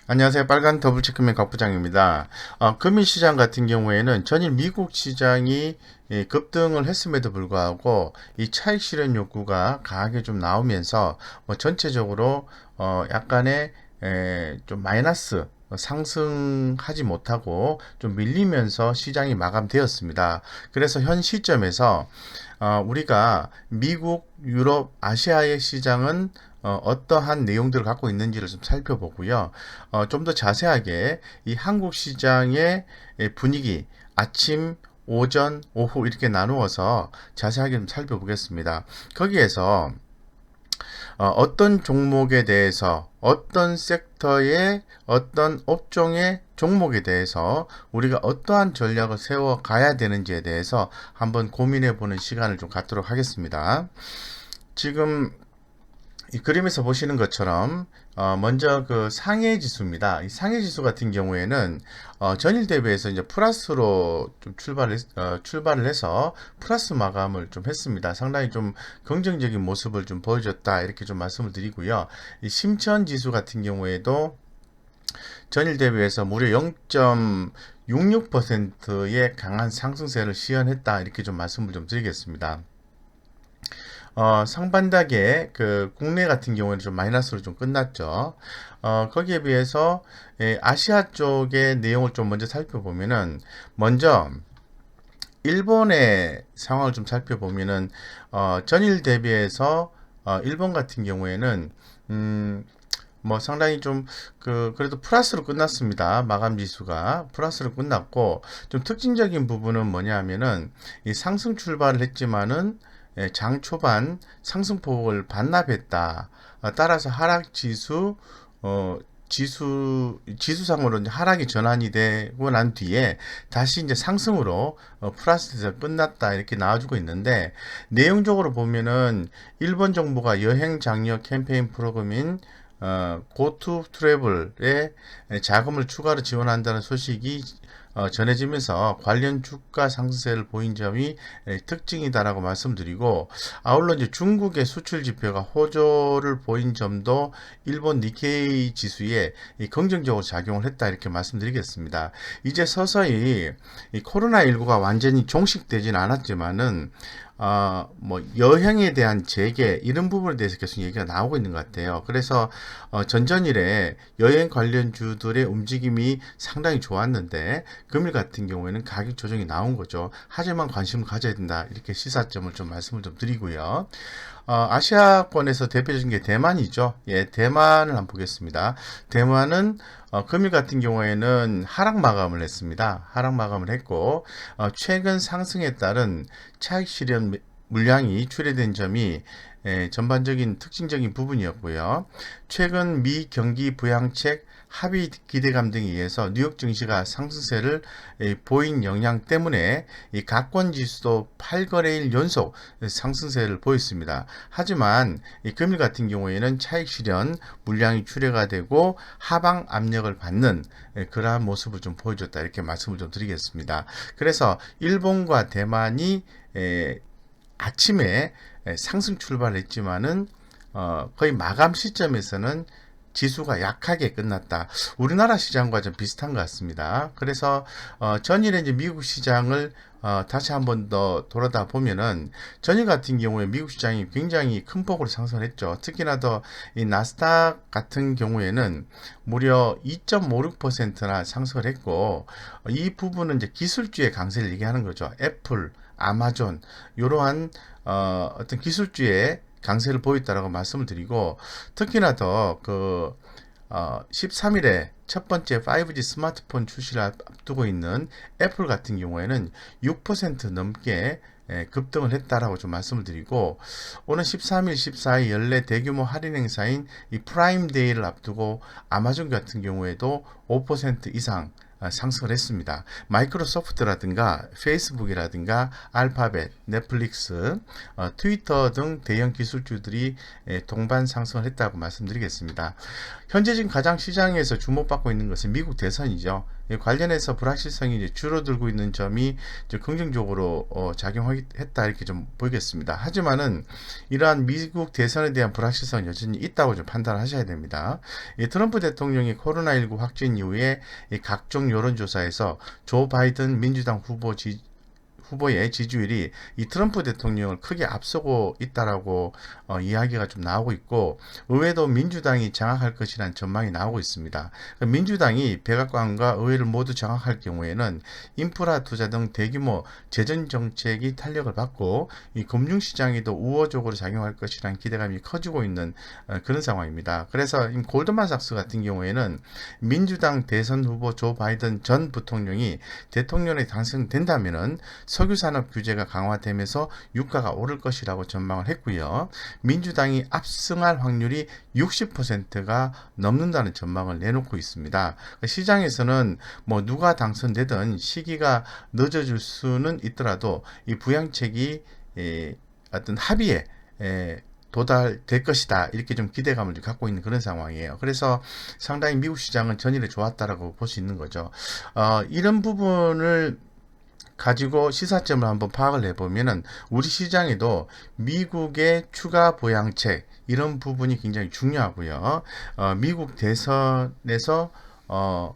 안녕하세요. 빨간 더블체크맨 곽 부장입니다. 금일시장 같은 경우에는 전일 미국 시장이 급등을 했음에도 불구하고 이 차익 실현 욕구가 강하게 좀 나오면서 전체적으로 약간의 좀 마이너스 상승하지 못하고 좀 밀리면서 시장이 마감되었습니다. 그래서 현 시점에서 우리가 미국, 유럽, 아시아의 시장은 어떠한 내용들을 갖고 있는지를 좀 살펴보고요. 좀 더 자세하게 이 한국 시장의 분위기, 아침, 오전, 오후 이렇게 나누어서 자세하게 좀 살펴보겠습니다. 거기에서 어떤 종목에 대해서 어떤 섹터의 어떤 업종의 종목에 대해서 우리가 어떠한 전략을 세워 가야 되는지에 대해서 한번 고민해 보는 시간을 좀 갖도록 하겠습니다. 지금 이 그림에서 보시는 것처럼 먼저 그 상해 지수입니다. 이 상해 지수 같은 경우에는 전일 대비해서 이제 플러스로 좀 출발을 해서 플러스 마감을 좀 했습니다. 상당히 좀 긍정적인 모습을 좀 보여줬다 이렇게 좀 말씀을 드리고요. 이 심천 지수 같은 경우에도 전일 대비해서 무려 0.66%의 강한 상승세를 시현했다 이렇게 좀 말씀을 좀 드리겠습니다. 상반기에 그 국내 같은 경우에는 좀 마이너스로 좀 끝났죠. 거기에 비해서 아시아 쪽의 내용을 좀 먼저 살펴보면은 먼저 일본의 상황을 좀 살펴보면은 전일 대비해서 일본 같은 경우에는 상당히 좀 그래도 플러스로 끝났습니다. 마감 지수가 플러스로 끝났고 좀 특징적인 부분은 뭐냐면은 이 상승 출발을 했지만은 장 초반 상승폭을 반납했다. 따라서 하락 지수 지수상으로 이제 하락이 전환이 되고 난 뒤에 다시 이제 상승으로 플러스에서 끝났다 이렇게 나와주고 있는데 내용적으로 보면은 일본 정부가 여행 장려 캠페인 프로그램인 고투 트래블에 자금을 추가로 지원한다는 소식이 전해지면서 관련 주가 상승세를 보인 점이 특징이다라고 말씀드리고 아울러 이제 중국의 수출 지표가 호조를 보인 점도 일본 니케이 지수에 긍정적으로 작용을 했다 이렇게 말씀드리겠습니다. 이제 서서히 이 코로나19가 완전히 종식되진 않았지만은 여행에 대한 재개 이런 부분에 대해서 계속 얘기가 나오고 있는 것 같아요. 그래서 전전일에 여행 관련주들의 움직임이 상당히 좋았는데 금일 같은 경우에는 가격 조정이 나온 거죠. 하지만 관심을 가져야 된다 이렇게 시사점을 좀 말씀을 좀 드리고요. 아시아권에서 대표적인 게 대만이죠. 예, 대만을 한번 보겠습니다. 대만은 금일 같은 경우에는 하락 마감을 했습니다. 하락 마감을 했고 최근 상승에 따른 차익 실현 물량이 출회된 점이 전반적인 특징적인 부분이었고요. 최근 미 경기 부양책 합의 기대감 등에 의해서 뉴욕 증시가 상승세를 보인 영향 때문에 이 가권 지수도 8거래일 연속 상승세를 보였습니다. 하지만 이 금일 같은 경우에는 차익 실현 물량이 출회가 되고 하방 압력을 받는 그러한 모습을 좀 보여줬다 이렇게 말씀을 좀 드리겠습니다. 그래서 일본과 대만이 아침에 상승 출발했지만은 거의 마감 시점에서는 지수가 약하게 끝났다. 우리나라 시장과 좀 비슷한 것 같습니다. 그래서 전일에 이제 미국 시장을 다시 한번 더 돌아다 보면은 전일 같은 경우에 미국 시장이 굉장히 큰 폭으로 상승했죠. 특히나 더 이 나스닥 같은 경우에는 무려 2.56%나 상승을 했고 이 부분은 이제 기술주의 강세를 얘기하는 거죠. 애플, 아마존 이러한 어떤 기술주의 강세를 보였다라고 말씀을 드리고 특히나 더 13일에 첫 번째 5G 스마트폰 출시를 앞두고 있는 애플 같은 경우에는 6% 넘게 급등을 했다라고 좀 말씀을 드리고 오늘 13일, 14일 연례 대규모 할인 행사인 이 프라임 데이를 앞두고 아마존 같은 경우에도 5% 이상 상승을 했습니다. 마이크로소프트라든가 페이스북이라든가 알파벳, 넷플릭스, 트위터 등 대형 기술주들이 동반 상승을 했다고 말씀드리겠습니다. 현재 지금 가장 시장에서 주목받고 있는 것은 미국 대선이죠. 관련해서 불확실성이 이제 줄어들고 있는 점이 이제 긍정적으로 작용했다 이렇게 좀 보이겠습니다. 하지만은 이러한 미국 대선에 대한 불확실성은 여전히 있다고 좀 판단하셔야 됩니다. 이 트럼프 대통령이 코로나19 확진 이후에 이 각종 여론조사에서 조 바이든 민주당 후보의 지지율이 이 트럼프 대통령을 크게 앞서고 있다라고 이야기가 좀 나오고 있고, 의회도 민주당이 장악할 것이라는 전망이 나오고 있습니다. 민주당이 백악관과 의회를 모두 장악할 경우에는 인프라 투자 등 대규모 재정 정책이 탄력을 받고 이 금융시장에도 우호적으로 작용할 것이라는 기대감이 커지고 있는 그런 상황입니다. 그래서 골드만삭스 같은 경우에는 민주당 대선 후보 조 바이든 전 부통령이 대통령에 당선된다면은 석유산업 규제가 강화되면서 유가가 오를 것이라고 전망을 했고요. 민주당이 압승할 확률이 60%가 넘는다는 전망을 내놓고 있습니다. 시장에서는 뭐 누가 당선되든 시기가 늦어질 수는 있더라도 이 부양책이 어떤 합의에 도달될 것이다 이렇게 좀 기대감을 갖고 있는 그런 상황이에요. 그래서 상당히 미국 시장은 전일에 좋았다라고 볼 수 있는 거죠. 이런 부분을 가지고 시사점을 한번 파악을 해보면은 우리 시장에도 미국의 추가 보양책 이런 부분이 굉장히 중요하고요. 미국 대선에서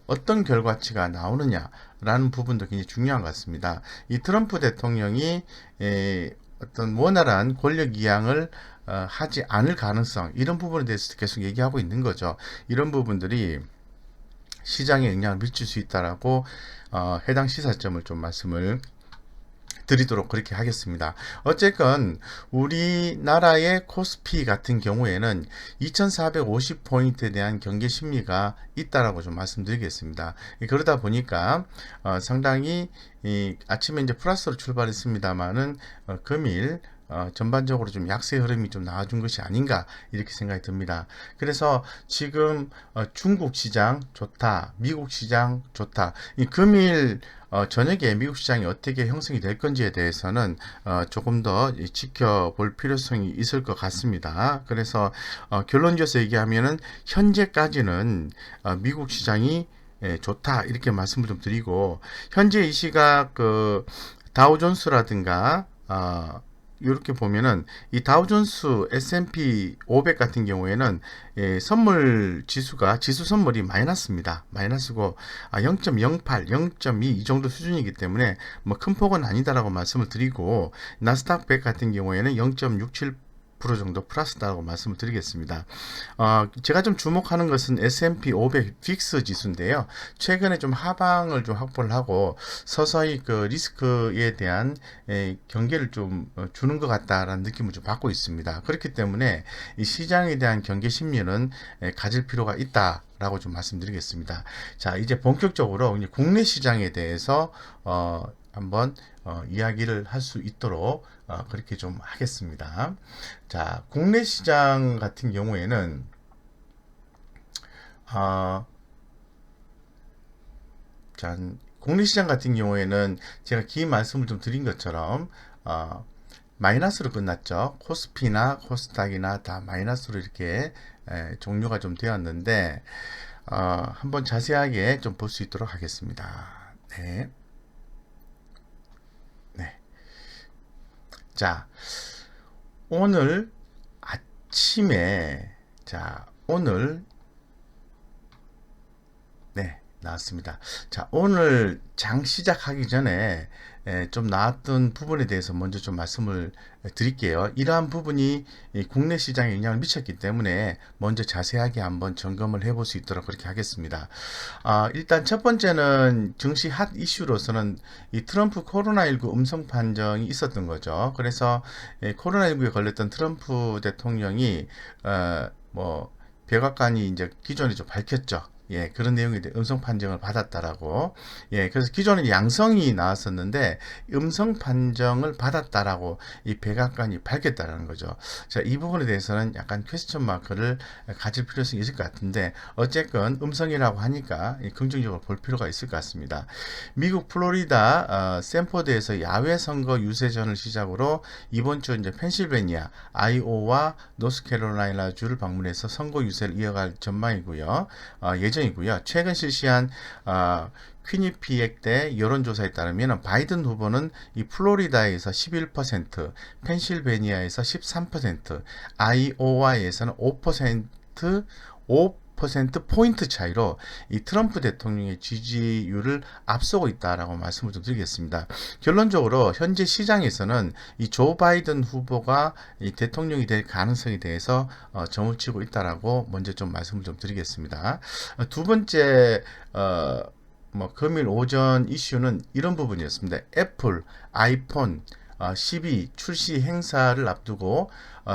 어떤 결과치가 나오느냐라는 부분도 굉장히 중요한 것 같습니다. 이 트럼프 대통령이 어떤 원활한 권력 이양을 하지 않을 가능성 이런 부분에 대해서 계속 얘기하고 있는 거죠. 이런 부분들이 시장에 영향을 미칠 수 있다라고 해당 시사점을 좀 말씀을 드리도록 그렇게 하겠습니다. 어쨌건 우리나라의 코스피 같은 경우에는 2450포인트에 대한 경계 심리가 있다라고 좀 말씀드리겠습니다. 그러다 보니까 상당히 아침에 이제 플러스로 출발했습니다만은 금일 전반적으로 좀 약세 흐름이 좀 나와준 것이 아닌가 이렇게 생각이 듭니다. 그래서 지금 중국 시장 좋다, 미국 시장 좋다. 이 금일 저녁에 미국 시장이 어떻게 형성이 될 건지에 대해서는 조금 더 지켜볼 필요성이 있을 것 같습니다. 그래서 결론지어서 얘기하면은 현재까지는 미국 시장이 좋다 이렇게 말씀을 좀 드리고, 현재 이 시각 그 다우존스라든가 이렇게 보면은 이 다우존스 S&P 500 같은 경우에는 선물 지수가 지수 선물이 마이너스입니다. 마이너스고 0.08, 0.2 이 정도 수준이기 때문에 뭐 큰 폭은 아니다라고 말씀을 드리고, 나스닥 100 같은 경우에는 0.67% 정도 플러스다라고 말씀을 드리겠습니다. 제가 좀 주목하는 것은 S&P 500 빅스 지수인데요. 최근에 좀 하방을 좀 확보를 하고 서서히 그 리스크에 대한 경계를 좀 주는 것 같다라는 느낌을 좀 받고 있습니다. 그렇기 때문에 이 시장에 대한 경계 심리는 가질 필요가 있다. 라고 좀 말씀드리겠습니다. 자, 이제 본격적으로 이제 국내 시장에 대해서 한번 이야기를 할 수 있도록 그렇게 좀 하겠습니다. 자, 국내 시장 같은 경우에는 자, 국내 시장 같은 경우에는 제가 긴 말씀을 좀 드린 것처럼 마이너스로 끝났죠. 코스피나 코스닥이나 다 마이너스로 이렇게 종료가 좀 되었는데 한번 자세하게 좀 볼 수 있도록 하겠습니다. 네. 네. 자, 오늘 아침에 오늘 네, 나왔습니다. 자, 오늘 장 시작하기 전에 좀 나왔던 부분에 대해서 먼저 좀 말씀을 드릴게요. 이러한 부분이 국내 시장에 영향을 미쳤기 때문에 먼저 자세하게 한번 점검을 해볼 수 있도록 그렇게 하겠습니다. 일단 첫 번째는 증시 핫 이슈로서는 이 트럼프 코로나19 음성 판정이 있었던 거죠. 그래서 코로나19에 걸렸던 트럼프 대통령이 뭐 백악관이 이제 기존에 좀 밝혔죠. 예, 그런 내용에 대해 음성 판정을 받았다라고. 예, 그래서 기존에 양성이 나왔었는데 음성 판정을 받았다라고 이 백악관이 밝혔다라는 거죠. 자, 이 부분에 대해서는 약간 퀘스천 마크를 가질 필요성이 있을 것 같은데, 어쨌건 음성이라고 하니까 긍정적으로 볼 필요가 있을 것 같습니다. 미국 플로리다 샌포드에서 야외 선거 유세전을 시작으로 이번 주 이제 펜실베니아, 아이오와 노스캐롤라이나 주를 방문해서 선거 유세를 이어갈 전망이고요. 예전 한정이고요. 최근 실시한 퀴니피엑 대 여론조사에 따르면 바이든 후보는 이 플로리다에서 11%, 펜실베니아에서 13%, 아이오와에서는 5%, 5%포인트 차이로 이 트럼프 대통령의 지지율을 앞서고 있다라고 말씀을 좀 드리겠습니다. 결론적으로 현재 시장에서는 이 조 바이든 후보가 이 대통령이 될 가능성에 대해서 점을 치고 있다라고 먼저 좀 말씀을 좀 드리겠습니다. 두 번째 금일 오전 이슈는 이런 부분이었습니다. 애플 아이폰 12 출시 행사를 앞두고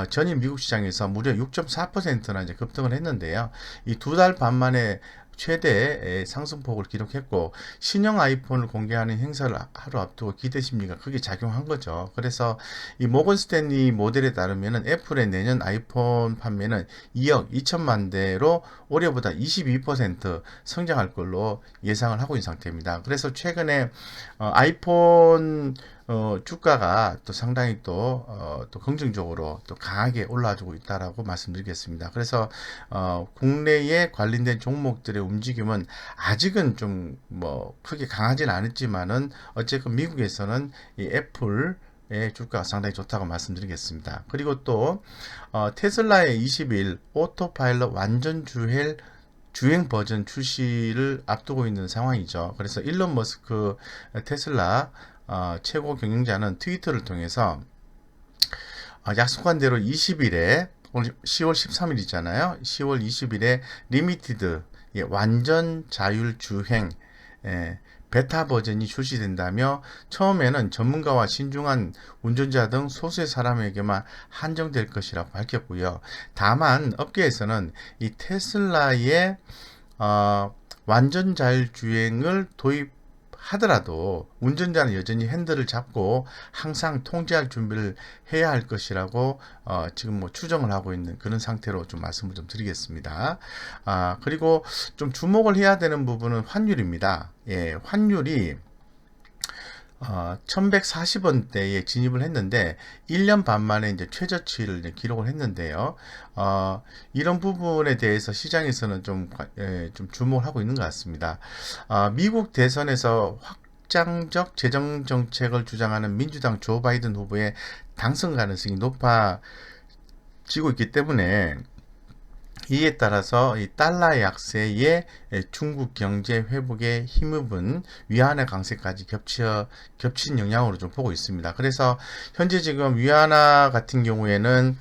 전일 미국 시장에서 무려 6.4%나 이제 급등을 했는데요. 이 두 달 반 만에 최대의 상승폭을 기록했고, 신형 아이폰을 공개하는 행사를 하루 앞두고 기대 심리가 크게 작용한 거죠. 그래서 이 모건 스탠리 모델에 따르면 애플의 내년 아이폰 판매는 2억 2천만 대로 올해보다 22% 성장할 걸로 예상을 하고 있는 상태입니다. 그래서 최근에 아이폰 주가가 또 상당히 또 긍정적으로 또 강하게 올라주고 있다라고 말씀드리겠습니다. 그래서 국내에 관련된 종목들의 움직임은 아직은 좀 크게 강하지는 않았지만은 어쨌든 미국에서는 이 애플의 주가가 상당히 좋다고 말씀드리겠습니다. 그리고 또 테슬라의 20일 오토파일럿 완전 주행 버전 출시를 앞두고 있는 상황이죠. 그래서 일론 머스크 테슬라 최고 경영자는 트위터를 통해서 약속한 대로 20일에 오늘 10월 13일이잖아요. 10월 20일에 리미티드 완전 자율 주행 베타 버전이 출시된다며 처음에는 전문가와 신중한 운전자 등 소수의 사람에게만 한정될 것이라고 밝혔고요. 다만 업계에서는 이 테슬라의 완전 자율 주행을 하더라도 운전자는 여전히 핸들을 잡고 항상 통제할 준비를 해야 할 것이라고 지금 추정을 하고 있는 그런 상태로 좀 말씀을 좀 드리겠습니다. 그리고 좀 주목을 해야 되는 부분은 환율입니다. 예, 환율이 1140원대에 진입을 했는데 1년 반 만에 이제 최저치를 이제 기록을 했는데요. 이런 부분에 대해서 시장에서는 좀 주목을 하고 있는 것 같습니다. 미국 대선에서 확장적 재정 정책을 주장하는 민주당 조 바이든 후보의 당선 가능성이 높아지고 있기 때문에 이에 따라서 이 달러 약세에 중국 경제 회복에 힘입은 위안화 강세까지 겹친 영향으로 좀 보고 있습니다. 그래서 현재 지금 위안화 같은 경우에는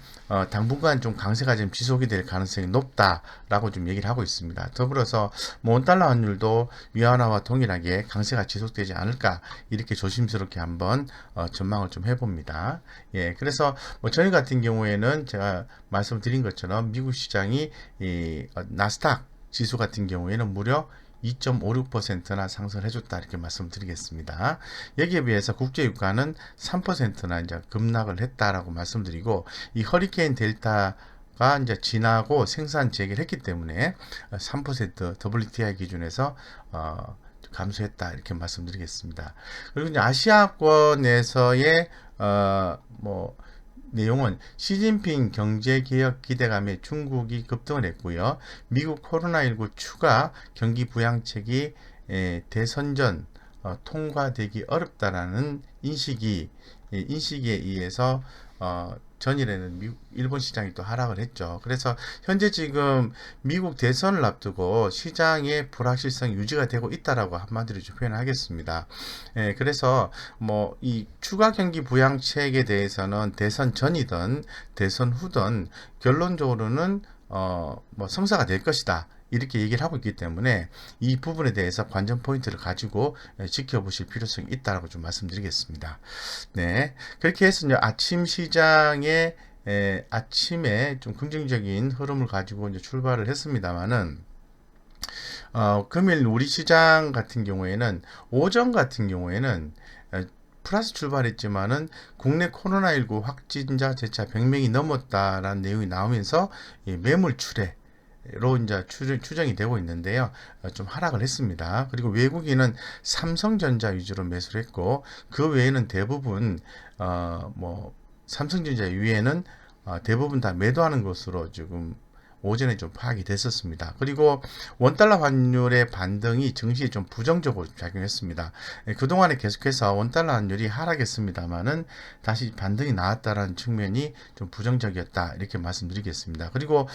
당분간 좀 강세가 좀 지속이 될 가능성이 높다라고 좀 얘기를 하고 있습니다. 더불어서 원달러 환율도 위안화와 동일하게 강세가 지속되지 않을까 이렇게 조심스럽게 한번 전망을 좀 해봅니다. 예, 그래서 저희 같은 경우에는 제가 말씀드린 것처럼 미국 시장이 이 나스닥 지수 같은 경우에는 무려 2.56%나 상승을 해줬다 이렇게 말씀드리겠습니다. 여기에 비해서 국제유가는 3%나 이제 급락을 했다라고 말씀드리고 이 허리케인 델타가 이제 지나고 생산 재개를 했기 때문에 3% WTI 기준에서 감소했다 이렇게 말씀드리겠습니다. 그리고 이제 아시아권에서의 내용은 시진핑 경제개혁 기대감에 중국이 급등을 했고요. 미국 코로나19 추가 경기 부양책이 대선 전 통과되기 어렵다라는 인식에 의해서 전일에는 일본 시장이 또 하락을 했죠. 그래서 현재 지금 미국 대선을 앞두고 시장의 불확실성이 유지가 되고 있다라고 한마디로 좀 표현하겠습니다. 그래서 이 추가 경기 부양책에 대해서는 대선 전이든 대선 후든 결론적으로는 성사가 될 것이다. 이렇게 얘기를 하고 있기 때문에 이 부분에 대해서 관전 포인트를 가지고 지켜보실 필요성이 있다고 좀 말씀드리겠습니다. 네, 그렇게 해서 이제 아침 시장에 아침에 좀 긍정적인 흐름을 가지고 이제 출발을 했습니다만은 금일 우리 시장 같은 경우에는 오전 같은 경우에는 플러스 출발했지만은 국내 코로나19 확진자 재차 100명이 넘었다라는 내용이 나오면서 매물 출회 로 이제 추정이 되고 있는데요. 좀 하락을 했습니다. 그리고 외국인은 삼성전자 위주로 매수를 했고 그 외에는 대부분 삼성전자 위에는 대부분 다 매도하는 것으로 지금 오전에 좀 파악이 됐었습니다. 그리고 원달러 환율의 반등이 증시에 좀 부정적으로 작용했습니다. 그동안에 계속해서 원달러 환율이 하락했습니다만은 다시 반등이 나왔다는 측면이 좀 부정적이었다 이렇게 말씀드리겠습니다. 그리고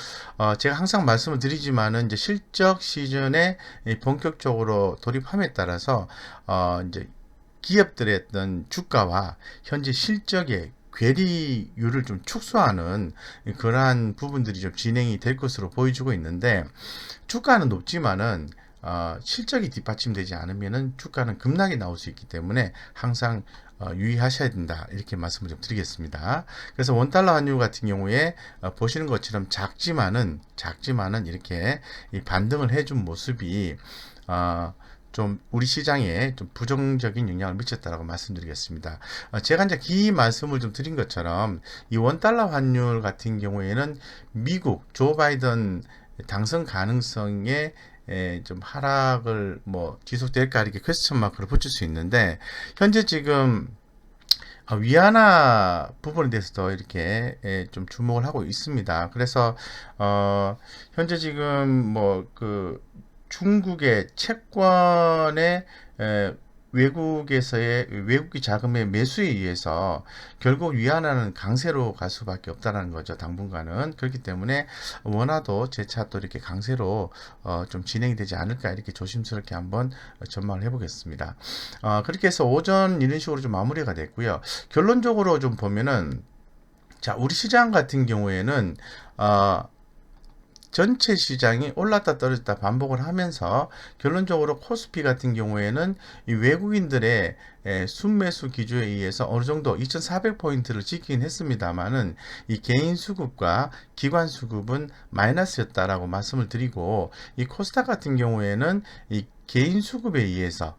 제가 항상 말씀을 드리지만은 이제 실적 시즌에 본격적으로 돌입함에 따라서 이제 기업들의 어떤 주가와 현재 실적의 괴리율을 좀 축소하는 그러한 부분들이 좀 진행이 될 것으로 보여주고 있는데, 주가는 높지만은 실적이 뒷받침되지 않으면은 주가는 급락이 나올 수 있기 때문에 항상 유의하셔야 된다 이렇게 말씀을 좀 드리겠습니다. 그래서 원달러 환율 같은 경우에 보시는 것처럼 작지만은 이렇게 이 반등을 해준 모습이 좀 우리 시장에 좀 부정적인 영향을 미쳤다라고 말씀드리겠습니다. 제가 이제 기 말씀을 좀 드린 것처럼 이 원달러 환율 같은 경우에는 미국 조 바이든 당선 가능성에 좀 하락을 뭐 지속될까 이렇게 퀘스천 마크를 붙일 수 있는데, 현재 지금 위안화 부분에 대해서도 이렇게 좀 주목을 하고 있습니다. 그래서 현재 지금 뭐 그 중국의 채권의 외국에서의 외국기 자금의 매수에 의해서 결국 위안화는 강세로 갈 수밖에 없다는 거죠. 당분간은. 그렇기 때문에 원화도 재차 또 이렇게 강세로 좀 진행이 되지 않을까 이렇게 조심스럽게 한번 전망을 해보겠습니다. 그렇게 해서 오전 이런 식으로 좀 마무리가 됐고요. 결론적으로 좀 보면은, 자, 우리 시장 같은 경우에는 전체 시장이 올랐다 떨어졌다 반복을 하면서 결론적으로 코스피 같은 경우에는 이 외국인들의 순매수 기조에 의해서 어느 정도 2400포인트를 지키긴 했습니다만은 이 개인 수급과 기관 수급은 마이너스였다라고 말씀을 드리고, 이 코스닥 같은 경우에는 이 개인 수급에 의해서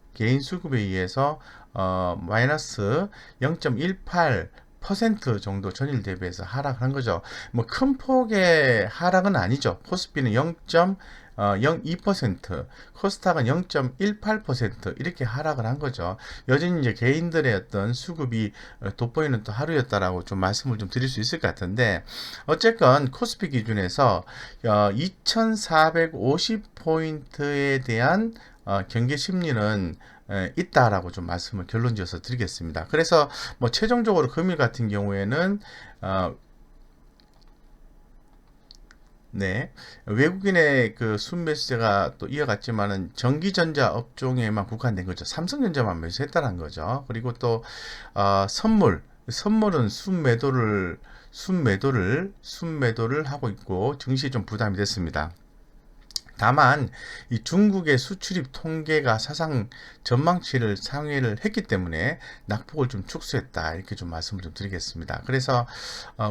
마이너스 0.18% 정도 전일 대비해서 하락한 거죠. 뭐 큰 폭의 하락은 아니죠. 코스피는 0.02%, 코스닥은 0.18% 이렇게 하락을 한 거죠. 여전히 이제 개인들의 어떤 수급이 돋보이는 또 하루였다라고 좀 말씀을 좀 드릴 수 있을 것 같은데, 어쨌건 코스피 기준에서 2450포인트에 대한 경계 심리는 있다라고 좀 말씀을 결론지어서 드리겠습니다. 그래서 뭐 최종적으로 금일 같은 경우에는 네, 외국인의 그 순매수세가 또 이어갔지만은 전기전자 업종에만 국한된 거죠. 삼성전자만 매수했다는 거죠. 그리고 또 선물은 순매도를 하고 있고 증시에 좀 부담이 됐습니다. 다만 이 중국의 수출입 통계가 사상 전망치를 상회를 했기 때문에 낙폭을 좀 축소했다 이렇게 좀 말씀을 좀 드리겠습니다. 그래서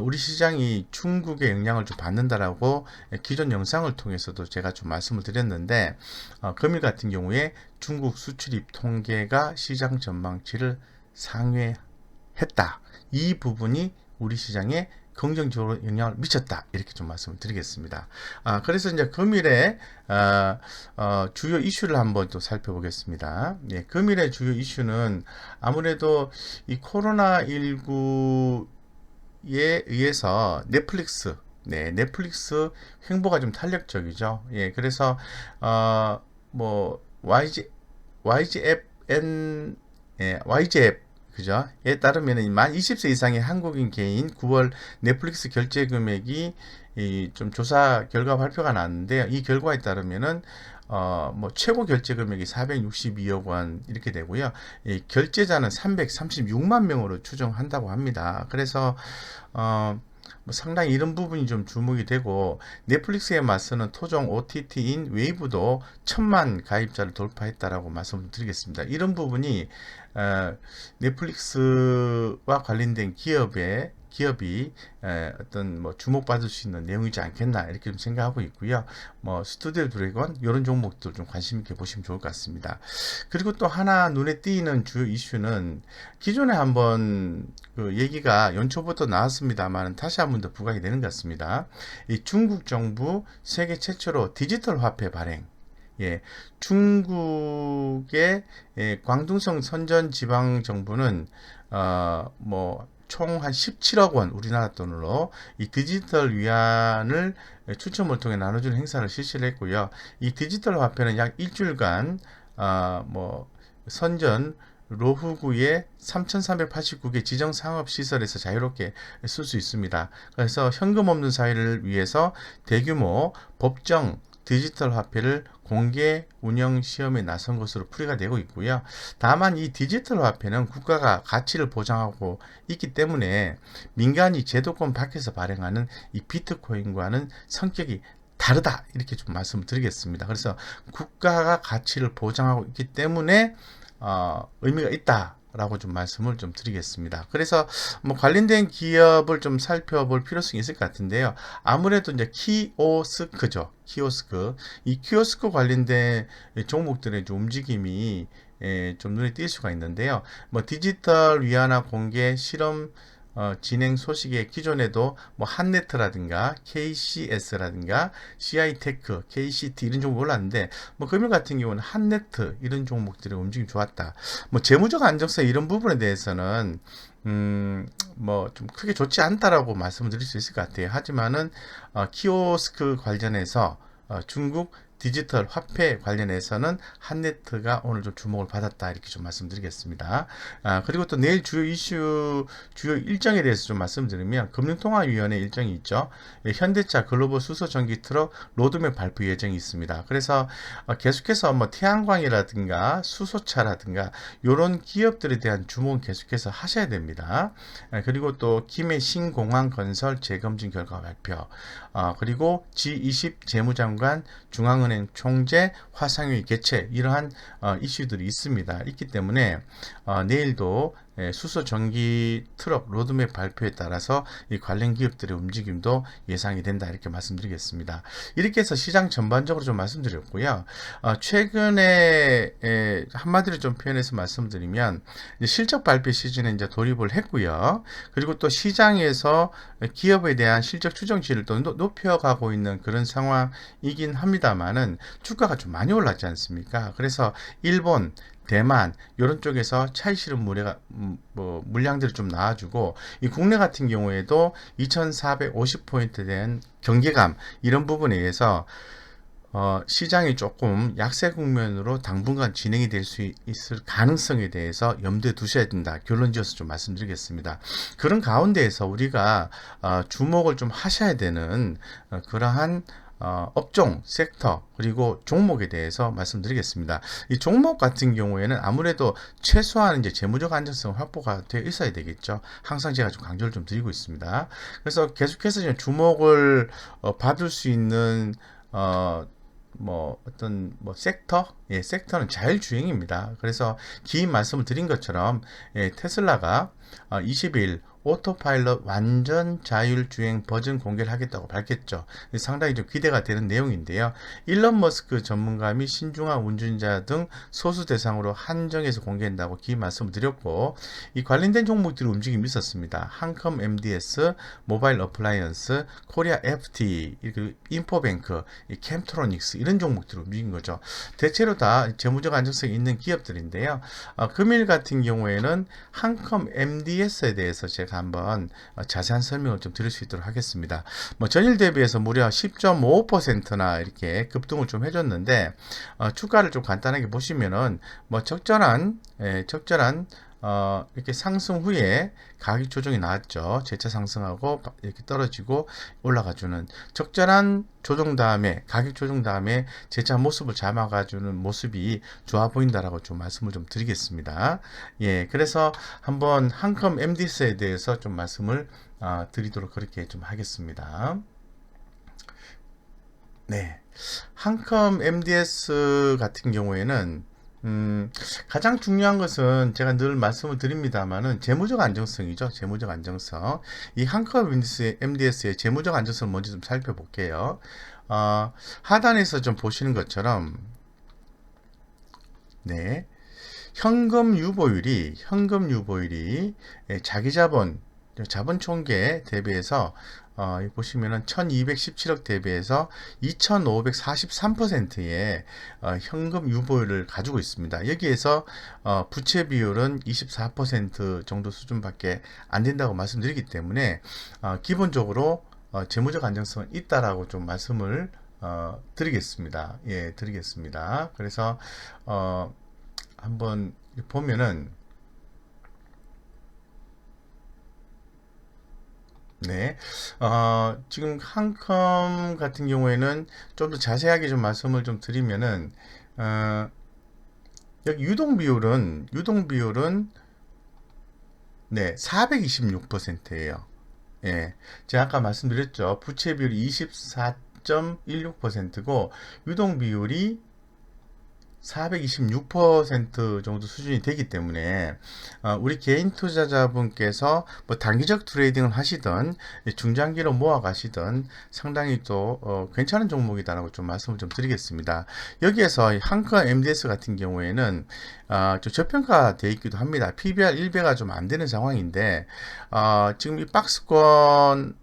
우리 시장이 중국의 영향을 좀 받는다라고 기존 영상을 통해서도 제가 좀 말씀을 드렸는데, 금일 같은 경우에 중국 수출입 통계가 시장 전망치를 상회했다. 이 부분이 우리 시장에 긍정적으로 영향을 미쳤다 이렇게 좀 말씀을 드리겠습니다. 그래서 이제 금일에 주요 이슈를 한번 또 살펴보겠습니다. 예, 금일의 주요 이슈는 아무래도 이 코로나19에 의해서 넷플릭스 횡보가 좀 탄력적이죠. 예, 그래서 뭐 YG 앱 그죠? 에 따르면 만 20세 이상의 한국인 개인 9월 넷플릭스 결제 금액이 좀 조사 결과 발표가 났는데, 이 결과에 따르면은 뭐 최고 결제 금액이 462억 원 이렇게 되고요. 이 결제자는 336만 명으로 추정한다고 합니다. 그래서 뭐 상당히 이런 부분이 좀 주목이 되고, 넷플릭스에 맞서는 토종 OTT인 웨이브도 1000만 가입자를 돌파했다라고 말씀을 드리겠습니다. 이런 부분이 넷플릭스와 관련된 기업이 어떤 뭐 주목받을 수 있는 내용이지 않겠나 이렇게 좀 생각하고 있고요. 뭐 스튜디오 드래곤 이런 종목들 좀 관심 있게 보시면 좋을 것 같습니다. 그리고 또 하나 눈에 띄는 주요 이슈는, 기존에 한번 그 얘기가 연초부터 나왔습니다만 다시 한번 더 부각이 되는 것 같습니다. 이 중국 정부 세계 최초로 디지털 화폐 발행. 예, 중국의 광둥성 선전 지방 정부는 뭐 총 한 17억 원 우리나라 돈으로 이 디지털 위안을 추첨을 통해 나눠주는 행사를 실시를 했고요. 이 디지털 화폐는 약 일주일간 선전 로후구의 3,389개 지정 상업 시설에서 자유롭게 쓸 수 있습니다. 그래서 현금 없는 사회를 위해서 대규모 법정 디지털 화폐를 공개 운영 시험에 나선 것으로 풀이가 되고 있고요. 다만 이 디지털 화폐는 국가가 가치를 보장하고 있기 때문에 민간이 제도권 밖에서 발행하는 이 비트코인과는 성격이 다르다, 이렇게 좀 말씀을 드리겠습니다. 그래서 국가가 가치를 보장하고 있기 때문에 의미가 있다라고 좀 말씀을 좀 드리겠습니다. 그래서 관련된 기업을 좀 살펴볼 필요성이 있을 것 같은데요. 아무래도 이제 키오스크죠. 이 키오스크 관련된 종목들의 좀 움직임이 좀 눈에 띌 수가 있는데요. 디지털 위안화 공개 실험 진행 소식에 기존에도 한네트라든가 KCS라든가 CI테크, KCT 이런 종목 올랐는데 금일 같은 경우는 한네트 이런 종목들의 움직임이 좋았다. 재무적 안정성 이런 부분에 대해서는 좀 크게 좋지 않다라고 말씀을 드릴 수 있을 것 같아요. 하지만은 키오스크 관련해서 중국 디지털 화폐 관련해서는 한네트가 오늘 좀 주목을 받았다, 이렇게 좀 말씀드리겠습니다. 그리고 또 내일 주요 이슈, 주요 일정에 대해서 좀 말씀드리면 금융통화위원회 일정이 있죠. 현대차 글로벌 수소 전기 트럭 로드맵 발표 예정이 있습니다. 그래서 계속해서 태양광이라든가 수소차라든가 이런 기업들에 대한 주목은 계속해서 하셔야 됩니다. 그리고 또 김해 신공항 건설 재검증 결과 발표, 그리고 G20 재무장관 중앙은행 총재 화상회의 개최, 이러한 이슈들이 있기 때문에 내일도 수소 전기 트럭 로드맵 발표에 따라서 이 관련 기업들의 움직임도 예상이 된다, 이렇게 말씀드리겠습니다. 이렇게 해서 시장 전반적으로 좀 말씀드렸고요. 최근에 한마디로 좀 표현해서 말씀드리면 실적 발표 시즌에 이제 돌입을 했고요. 그리고 또 시장에서 기업에 대한 실적 추정치를 또 높여가고 있는 그런 상황이긴 합니다만은 주가가 좀 많이 올랐지 않습니까? 그래서 일본, 대만 이런 쪽에서 차익 실현 물량들이 좀 나와주고, 이 국내 같은 경우에도 2,450포인트에 대한 경계감 이런 부분에 의해서 시장이 조금 약세 국면으로 당분간 진행이 될 수 있을 가능성에 대해서 염두에 두셔야 된다, 결론 지어서 좀 말씀드리겠습니다. 그런 가운데에서 우리가 주목을 좀 하셔야 되는 그러한 업종, 섹터, 그리고 종목에 대해서 말씀드리겠습니다. 이 종목 같은 경우에는 아무래도 최소한 이제 재무적 안정성 확보가 되어 있어야 되겠죠. 항상 제가 좀 강조를 좀 드리고 있습니다. 그래서 계속해서 이제 주목을 받을 수 있는 섹터? 섹터는 자율주행입니다. 그래서 긴 말씀을 드린 것처럼 테슬라가 20일 오토파일럿 완전 자율주행 버전 공개를 하겠다고 밝혔죠. 상당히 좀 기대가 되는 내용인데요. 일론 머스크 전문가 및 신중한 운전자 등 소수 대상으로 한정해서 공개한다고 긴 말씀을 드렸고, 이 관련된 종목들이 움직임이 있었습니다. 한컴 MDS, 모바일 어플라이언스, 코리아 FT, 인포뱅크, 캠트로닉스 이런 종목들이 움직인 거죠. 대체로 다 재무적 안정성이 있는 기업들인데요. 금일 같은 경우에는 한컴 MDS에 대해서 제가 한번 자세한 설명을 좀 드릴 수 있도록 하겠습니다. 전일 대비해서 무려 10.5%나 이렇게 급등을 좀 해줬는데, 주가를 좀 간단하게 보시면은 적절한 이렇게 상승 후에 가격 조정이 나왔죠. 재차 상승하고 이렇게 떨어지고 올라가주는 적절한 조정 다음에, 가격 조정 다음에 재차 모습을 잡아가주는 모습이 좋아 보인다라고 좀 말씀을 좀 드리겠습니다. 그래서 한번 한컴 MDS에 대해서 좀 말씀을 드리도록 그렇게 좀 하겠습니다. 한컴 MDS 같은 경우에는 가장 중요한 것은 제가 늘 말씀을 드립니다만은 재무적 안정성이죠. 재무적 안정성. 이 한컴 MDS의 재무적 안정성을 먼저 좀 살펴볼게요. 하단에서 좀 보시는 것처럼 현금 유보율이 자기 자본 총계 대비해서 여기 보시면은 1217억 대비해서 2543%의 현금 유보율을 가지고 있습니다. 여기에서 부채 비율은 24% 정도 수준밖에 안 된다고 말씀드리기 때문에 기본적으로 재무적 안정성은 있다라고 좀 말씀을 드리겠습니다. 예, 드리겠습니다. 그래서 한번 보면은 네, 지금 한컴 같은 경우에는 좀 더 자세하게 좀 말씀을 좀 드리면은 여기 유동 비율은 네, 426%예요. 예, 제가 아까 말씀드렸죠. 부채 비율이 24.16%고 유동 비율이 426% 정도 수준이 되기 때문에 우리 개인 투자자분께서 뭐 단기적 트레이딩을 하시던 중장기로 모아 가시던 상당히 또 괜찮은 종목이다라고 좀 말씀을 좀 드리겠습니다. 여기에서 한컴 MDS 같은 경우에는 좀 저평가되어 있기도 합니다. PBR 1배가 좀 안 되는 상황인데 지금 이 박스권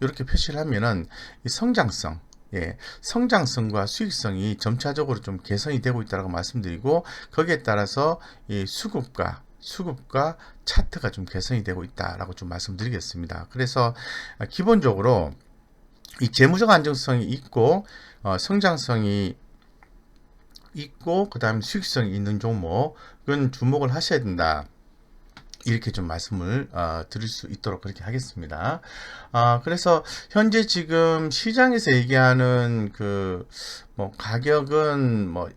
이렇게 표시를 하면은 이 성장성, 예, 성장성과 수익성이 점차적으로 좀 개선이 되고 있다고 말씀드리고 거기에 따라서 이 수급과 차트가 좀 개선이 되고 있다라고 좀 말씀드리겠습니다. 그래서 기본적으로 이 재무적 안정성이 있고 성장성이 있고 그다음에 수익성이 있는 종목은 주목을 하셔야 된다. 이렇게 좀 말씀을 드릴 수 있도록 그렇게 하겠습니다. 그래서 현재 지금 시장에서 얘기하는 그 뭐 가격은 뭐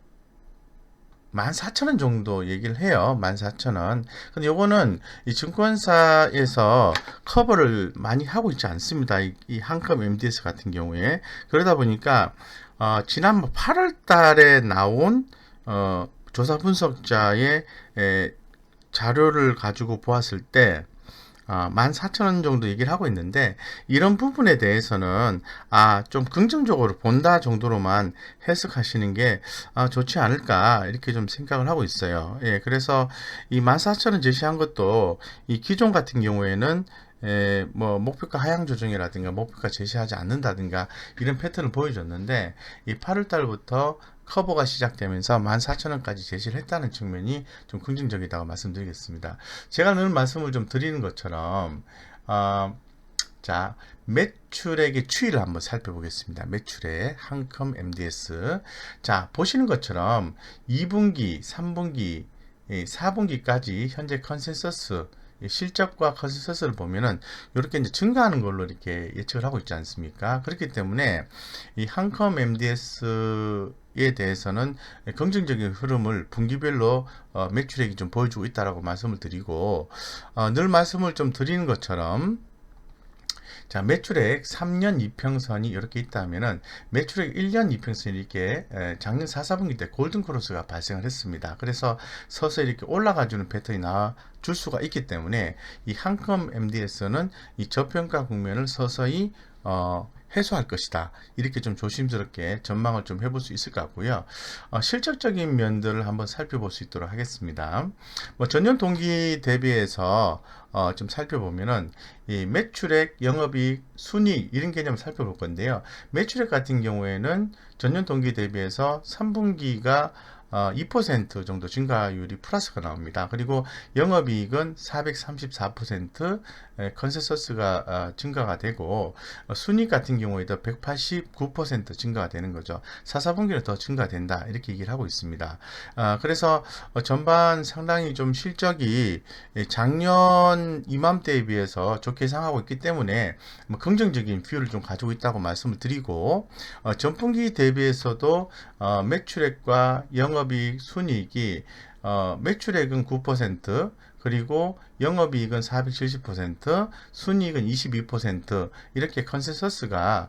14,000원 정도 얘기를 해요. 14,000원. 근데 요거는 이 증권사에서 커버를 많이 하고 있지 않습니다. 이 한컴 MDS 같은 경우에. 그러다 보니까 지난 8월 달에 나온 조사 분석자의 자료를 가지고 보았을 때 14,000원 정도 얘기를 하고 있는데 이런 부분에 대해서는 좀 긍정적으로 본다 정도로만 해석하시는 게 좋지 않을까 이렇게 좀 생각을 하고 있어요. 예, 그래서 이 14,000원 제시한 것도 이 기존 같은 경우에는 뭐 목표가 하향 조정이라든가 목표가 제시하지 않는다든가 이런 패턴을 보여줬는데 이 8월 달부터 커버가 시작되면서 14,000원까지 제시를 했다는 측면이 좀 긍정적이다고 말씀드리겠습니다. 제가 늘 말씀을 좀 드리는 것처럼 자, 매출액의 추이를 한번 살펴보겠습니다. 매출액 한컴 MDS. 자, 보시는 것처럼 2분기, 3분기, 4분기까지 현재 컨센서스 실적과 컨센서스를 보면은 이렇게 이제 증가하는 걸로 이렇게 예측을 하고 있지 않습니까? 그렇기 때문에 이 한컴 MDS에 대해서는 긍정적인 흐름을 분기별로 매출액이 좀 보여주고 있다라고 말씀을 드리고 늘 말씀을 좀 드리는 것처럼 자, 매출액 3년 이평선이 이렇게 있다면은 매출액 1년 이평선이 이렇게 작년 4, 4분기 때 골든 크로스가 발생을 했습니다. 그래서 서서히 이렇게 올라가주는 패턴이 나와 줄 수가 있기 때문에 이 한컴 MDS는 이 저평가 국면을 서서히 해소할 것이다. 이렇게 좀 조심스럽게 전망을 좀 해볼 수 있을 것 같고요. 실적적인 면들을 한번 살펴볼 수 있도록 하겠습니다. 뭐 전년 동기 대비해서 좀 살펴보면은 이 매출액, 영업이익, 순이익 이런 개념을 살펴볼 건데요. 매출액 같은 경우에는 전년 동기 대비해서 3분기가 2% 정도 증가율이 플러스가 나옵니다. 그리고 영업이익은 434% 컨센서스가 증가가 되고 순이익 같은 경우에도 189% 증가가 되는 거죠. 4, 4분기는 더 증가된다 이렇게 얘기를 하고 있습니다. 그래서 전반 상당히 좀 실적이 작년 이맘때에 비해서 좋게 상하고 있기 때문에 뭐 긍정적인 뷰를 좀 가지고 있다고 말씀을 드리고 전분기 대비해서도 매출액과 영업이익, 순이익이 매출액은 9% 그리고 영업이익은 470%, 순이익은 22% 이렇게 컨센서스가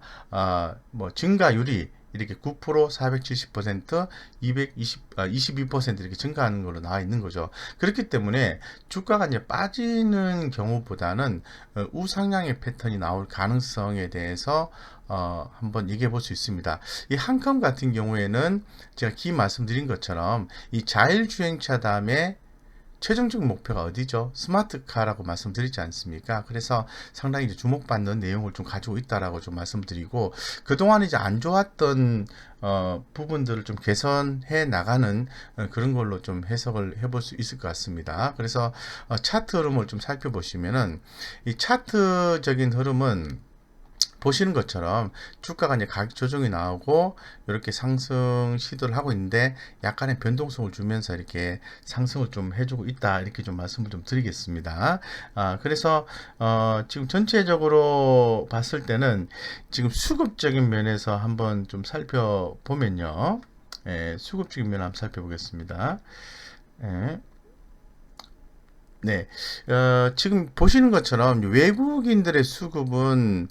뭐 증가율이 이렇게 9%, 470%, 22% 이렇게 증가하는 걸로 나와 있는 거죠. 그렇기 때문에 주가가 이제 빠지는 경우보다는 우상향의 패턴이 나올 가능성에 대해서 한번 얘기해 볼 수 있습니다. 이 한컴 같은 경우에는 제가 말씀드린 것처럼 이 자율주행차 다음에 최종적 목표가 어디죠? 스마트카라고 말씀드리지 않습니까? 그래서 상당히 이제 주목받는 내용을 좀 가지고 있다라고 좀 말씀드리고, 그동안 이제 안 좋았던 부분들을 좀 개선해 나가는 그런 걸로 좀 해석을 해볼 수 있을 것 같습니다. 그래서 차트 흐름을 좀 살펴보시면은, 이 차트적인 흐름은 보시는 것처럼 주가가 이제 가격 조정이 나오고 이렇게 상승 시도를 하고 있는데, 약간의 변동성을 주면서 이렇게 상승을 좀 해주고 있다, 이렇게 좀 말씀을 좀 드리겠습니다. 그래서 지금 전체적으로 봤을 때는 지금 수급적인 면에서 한번 좀 살펴보면요, 수급적인 면 한번 살펴보겠습니다. 예. 네, 지금 보시는 것처럼 외국인들의 수급은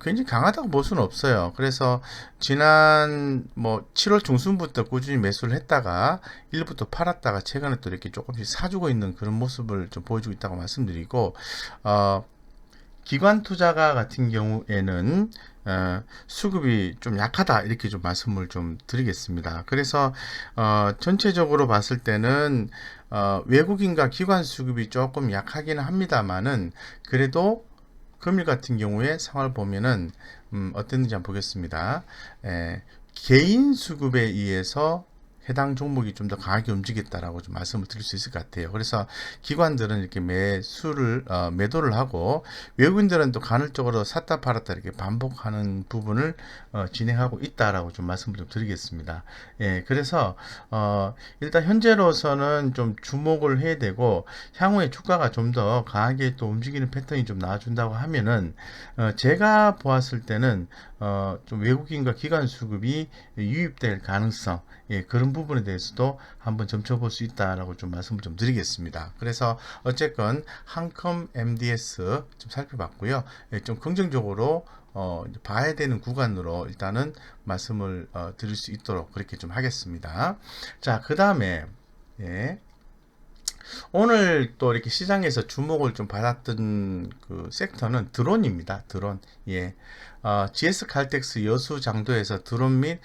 굉장히 강하다고 볼 수는 없어요. 그래서 지난 뭐 7월 중순부터 꾸준히 매수를 했다가 일부 또 팔았다가 최근에 또 이렇게 조금씩 사주고 있는 그런 모습을 좀 보여주고 있다고 말씀드리고, 어, 기관 투자가 같은 경우에는 수급이 좀 약하다, 이렇게 좀 말씀을 좀 드리겠습니다. 그래서 전체적으로 봤을 때는 외국인과 기관 수급이 조금 약하기는 합니다만은, 그래도 금일 같은 경우에 상황을 보면은 어땠는지 한번 보겠습니다. 개인 수급에 의해서 해당 종목이 좀 더 강하게 움직였다라고 좀 말씀을 드릴 수 있을 것 같아요. 그래서 기관들은 이렇게 매도를 하고, 외국인들은 또 간헐적으로 샀다 팔았다 이렇게 반복하는 부분을 진행하고 있다라고 좀 말씀을 좀 드리겠습니다. 그래서 일단 현재로서는 좀 주목을 해야 되고, 향후에 주가가 좀 더 강하게 또 움직이는 패턴이 좀 나와준다고 하면은, 제가 보았을 때는 좀 외국인과 기관 수급이 유입될 가능성, 그런 부분에 대해서도 한번 점쳐볼 수 있다라고 좀 말씀을 좀 드리겠습니다. 그래서 어쨌건 한컴 MDS 좀 살펴봤고요. 좀 긍정적으로 봐야 되는 구간으로 일단은 말씀을 드릴 수 있도록 그렇게 좀 하겠습니다. 자, 그 다음에 오늘 또 이렇게 시장에서 주목을 좀 받았던 그 섹터는 드론입니다. 드론. GS 칼텍스 여수 장도에서 드론 및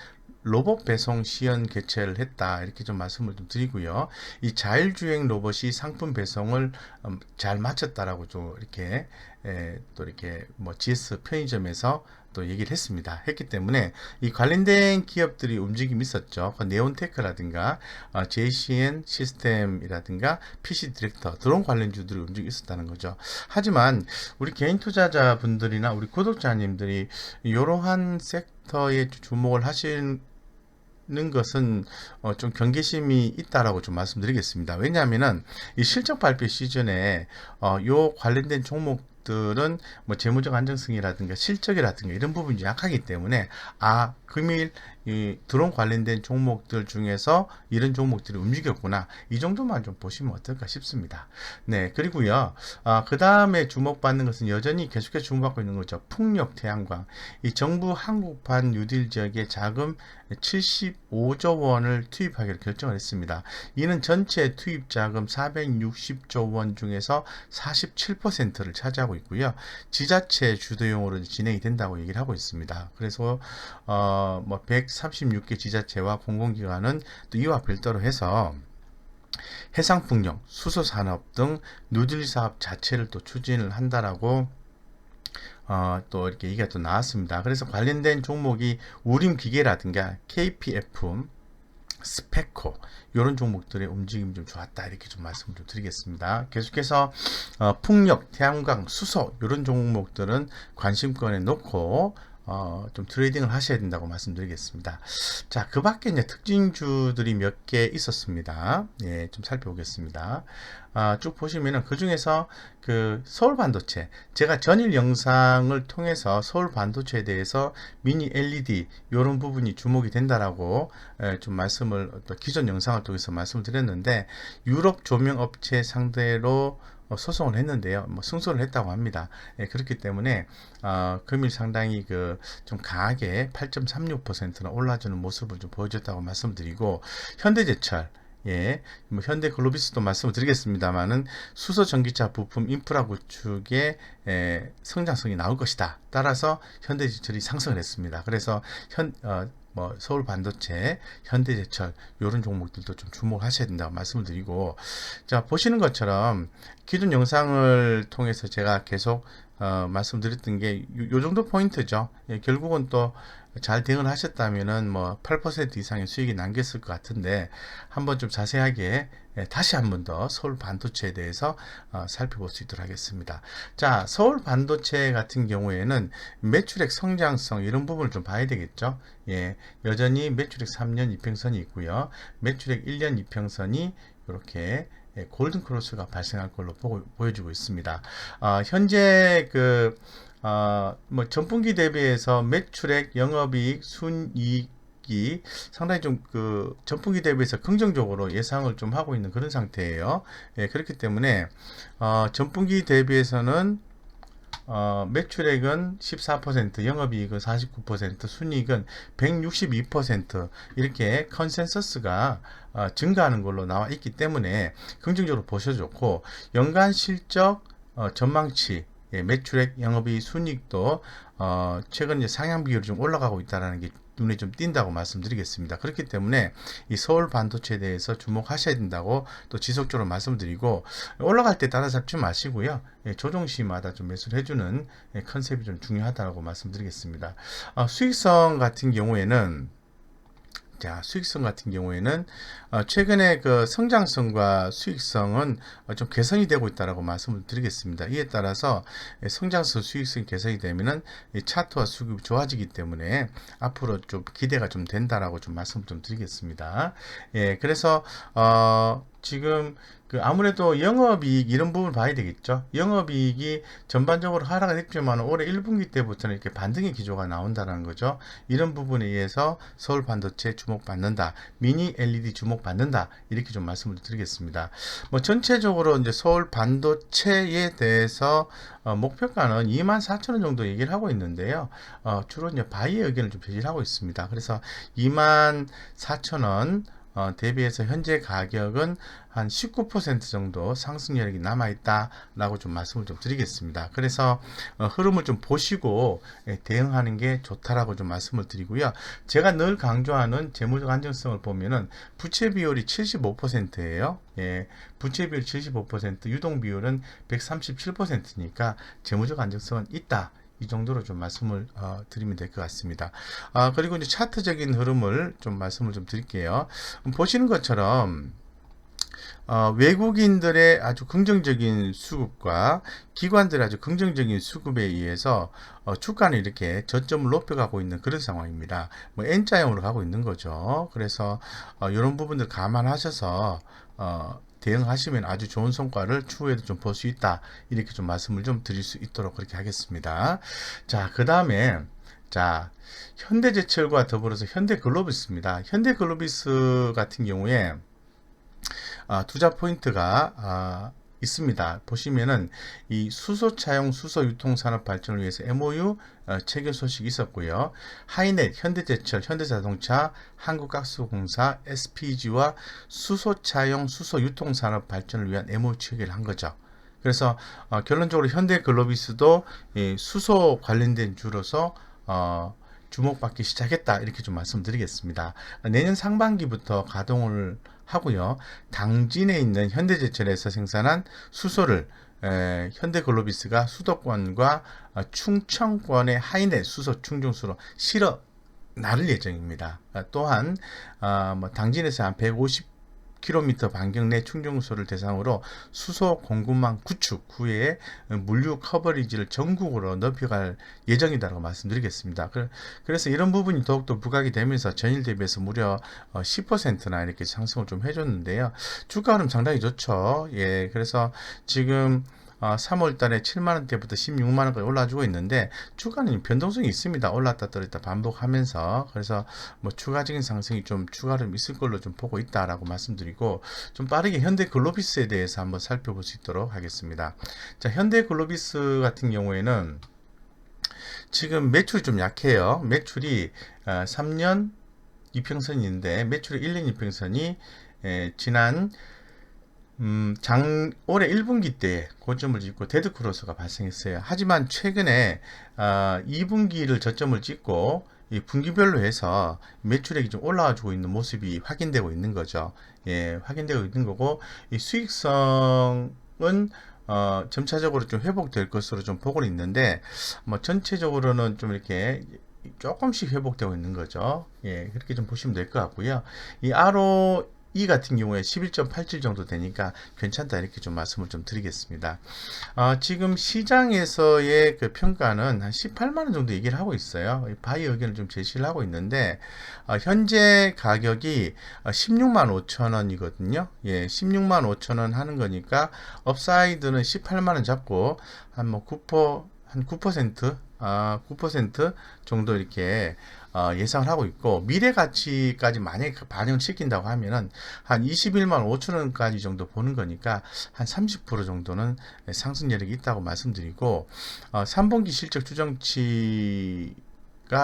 로봇 배송 시연 개최를 했다, 이렇게 좀 말씀을 좀 드리고요. 이 자율주행 로봇이 상품 배송을 잘 마쳤다라고 좀 이렇게 또 이렇게 뭐 GS 편의점에서 또 얘기를 했기 때문에 이 관련된 기업들이 움직임이 있었죠. 그 네온테크라든가 JCN 시스템이라든가 PC 디렉터, 드론 관련주들이 움직임이 있었다는 거죠. 하지만 우리 개인 투자자분들이나 우리 구독자님들이 이러한 섹터에 주목을 하시는 것은 좀 경계심이 있다라고 좀 말씀드리겠습니다. 왜냐하면은 이 실적 발표 시즌에 요 관련된 종목들은 뭐 재무적 안정성이라든가 실적이라든가 이런 부분이 약하기 때문에, 금일 이 드론 관련된 종목들 중에서 이런 종목들이 움직였구나, 이 정도만 좀 보시면 어떨까 싶습니다. 네, 그리고요, 그 다음에 주목받는 것은 여전히 계속해서 주목받고 있는 거죠. 풍력 태양광. 이 정부 한국판 뉴딜 지역에 자금 75조 원을 투입하기로 결정을 했습니다. 이는 전체 투입 자금 460조 원 중에서 47%를 차지하고 있고요. 지자체 주도용으로 진행이 된다고 얘기를 하고 있습니다. 그래서 뭐 136개 지자체와 공공기관은 또 이와 별도로 해서 해상풍력, 수소산업 등 누질 사업 자체를 또 추진을 한다라고 또 이렇게 얘기가 또 나왔습니다. 그래서 관련된 종목이 우림기계라든가 KPF, 스페코, 이런 종목들의 움직임이 좀 좋았다, 이렇게 좀 말씀을 좀 드리겠습니다. 계속해서 풍력, 태양광, 수소 이런 종목들은 관심권에 놓고 좀 트레이딩을 하셔야 된다고 말씀드리겠습니다. 자, 그 밖에 이제 특징주들이 몇 개 있었습니다. 좀 살펴보겠습니다. 쭉 보시면은 그 중에서 그 서울 반도체, 제가 전일 영상을 통해서 서울 반도체에 대해서 미니 LED 이런 부분이 주목이 된다라고 좀 말씀을 또 기존 영상을 통해서 말씀을 드렸는데, 유럽 조명 업체 상대로 소송을 했는데요. 뭐 승소를 했다고 합니다. 그렇기 때문에 금일 상당히 그 좀 강하게 8.36%나 올라주는 모습을 좀 보여줬다고 말씀드리고, 현대제철, 뭐 현대글로비스도 말씀을 드리겠습니다만은 수소 전기차 부품 인프라 구축에 성장성이 나올 것이다. 따라서 현대제철이 상승을 했습니다. 그래서 뭐 서울 반도체, 현대제철 이런 종목들도 좀 주목하셔야 된다고 말씀을 드리고, 자 보시는 것처럼 기존 영상을 통해서 제가 계속 말씀드렸던 게 요 정도 포인트죠. 예, 결국은 또 잘 대응을 하셨다면은 뭐 8% 이상의 수익이 남겼을 것 같은데, 한번 좀 자세하게 다시 한번 더 서울 반도체에 대해서 살펴볼 수 있도록 하겠습니다. 자, 서울 반도체 같은 경우에는 매출액 성장성 이런 부분을 좀 봐야 되겠죠. 예, 여전히 매출액 3년 이평선이 있고요. 매출액 1년 이평선이 이렇게 골든 크로스가 발생할 걸로 보여주고 있습니다. 현재 뭐 전분기 대비해서 매출액, 영업이익, 순이익이 상당히 좀 전분기 대비해서 긍정적으로 예상을 좀 하고 있는 그런 상태예요. 예, 그렇기 때문에 전분기 대비해서는 매출액은 14%, 영업이익은 49%, 순이익은 162% 이렇게 컨센서스가 증가하는 걸로 나와 있기 때문에 긍정적으로 보셔도 좋고, 연간 실적 전망치, 예, 매출액, 영업이익, 순이익도 최근 이제 상향 비율이 좀 올라가고 있다는 게 눈에 좀 띈다고 말씀드리겠습니다. 그렇기 때문에 이 서울 반도체에 대해서 주목하셔야 된다고 또 지속적으로 말씀드리고, 올라갈 때 따라잡지 마시고요. 예, 조정 시마다 좀 매수를 해주는 컨셉이 좀 중요하다고 말씀드리겠습니다. 수익성 같은 경우에는, 자, 수익성 같은 경우에는 최근에 그 성장성과 수익성은 좀 개선이 되고 있다라고 말씀을 드리겠습니다. 이에 따라서 성장성, 수익성이 개선이 되면은 차트와 수급이 좋아지기 때문에 앞으로 좀 기대가 좀 된다라고 좀 말씀을 좀 드리겠습니다. 예, 그래서 지금 아무래도 영업이익 이런 부분을 봐야 되겠죠. 영업이익이 전반적으로 하락을 했지만 올해 1분기 때부터는 이렇게 반등의 기조가 나온다는 거죠. 이런 부분에 의해서 서울 반도체 주목받는다, 미니 LED 주목받는다, 이렇게 좀 말씀을 드리겠습니다. 뭐 전체적으로 이제 서울 반도체에 대해서 목표가는 24,000원 정도 얘기를 하고 있는데요. 주로 이제 바이의 의견을 좀 제시를 하고 있습니다. 그래서 24,000원 대비해서 현재 가격은 한 19% 정도 상승 여력이 남아있다라고 좀 말씀을 좀 드리겠습니다. 그래서 흐름을 좀 보시고 대응하는 게 좋다라고 좀 말씀을 드리고요. 제가 늘 강조하는 재무적 안정성을 보면은 부채 비율이 75%예요. 예, 부채 비율 75%, 유동 비율은 137%니까 재무적 안정성은 있다. 이 정도로 좀 말씀을 드리면 될 것 같습니다. 그리고 이제 차트적인 흐름을 좀 말씀을 좀 드릴게요. 보시는 것처럼 외국인들의 아주 긍정적인 수급과 기관들의 아주 긍정적인 수급에 의해서 주가는 이렇게 저점을 높여가고 있는 그런 상황입니다. 뭐 N자형으로 가고 있는 거죠. 그래서 이런 부분들 감안하셔서 대응하시면 아주 좋은 성과를 추후에도 좀 볼 수 있다, 이렇게 좀 말씀을 좀 드릴 수 있도록 그렇게 하겠습니다. 자, 그 다음에 자, 현대제철과 더불어서 현대글로비스입니다. 현대글로비스 같은 경우에 투자 포인트가 있습니다. 보시면은 이 수소 차용 수소 유통 산업 발전을 위해서 MOU 체결 소식이 있었고요. 하이넷, 현대제철, 현대자동차, 한국가스공사, SPG와 수소 차용 수소 유통 산업 발전을 위한 MOU 체결을 한 거죠. 그래서 결론적으로 현대글로비스도 수소 관련된 주로서 주목받기 시작했다, 이렇게 좀 말씀드리겠습니다. 내년 상반기부터 가동을 하고요. 당진에 있는 현대제철에서 생산한 수소를 현대글로비스가 수도권과 충청권의 하이넷 수소 충전소로 실어 나를 예정입니다. 또한 뭐 당진에서 한 150km 반경 내 충전소를 대상으로 수소 공급망 구축 후에 물류 커버리지를 전국으로 높여갈 예정이다라고 말씀드리겠습니다. 그래서 이런 부분이 더욱더 부각이 되면서 전일 대비해서 무려 10%나 이렇게 상승을 좀 해줬는데요. 주가 흐름 상당히 좋죠. 예, 그래서 지금 3월 달에 7만원대부터 16만원까지 올라주고 있는데, 주가는 변동성이 있습니다. 올랐다 떨어졌다 반복하면서. 그래서 뭐 추가적인 상승이 좀 추가로 있을 걸로 좀 보고 있다라고 말씀드리고, 좀 빠르게 현대글로비스에 대해서 한번 살펴볼 수 있도록 하겠습니다. 자, 현대글로비스 같은 경우에는 지금 매출이 좀 약해요. 매출이 3년 이평선인데 매출이 1년 이평선이 지난 올해 1분기 때 고점을 찍고 데드크로스가 발생했어요. 하지만 최근에 2분기를 저점을 찍고 이 분기별로 해서 매출액이 좀 올라와주고 있는 모습이 확인되고 있는 거죠. 예, 확인되고 있는 거고, 이 수익성은 점차적으로 좀 회복될 것으로 좀 보고는 있는데, 뭐 전체적으로는 좀 이렇게 조금씩 회복되고 있는 거죠. 예, 그렇게 좀 보시면 될 것 같고요. 이 ROE 같은 경우에 11.87 정도 되니까 괜찮다 이렇게 좀 말씀을 좀 드리겠습니다. 지금 시장에서의 그 평가는 한 18만 원 정도 얘기를 하고 있어요. 바이 의견을 좀 제시를 하고 있는데 현재 가격이 16만 5천 원이거든요. 예, 16만 5천 원 하는 거니까 업사이드는 18만 원 잡고 한 뭐 9%, 9% 정도 이렇게 예상을 하고 있고, 미래 가치까지 만약에 반영을 시킨다고 하면은 한 21만 5천 원까지 정도 보는 거니까 한 30% 정도는 상승 여력이 있다고 말씀드리고, 3분기 실적 추정치가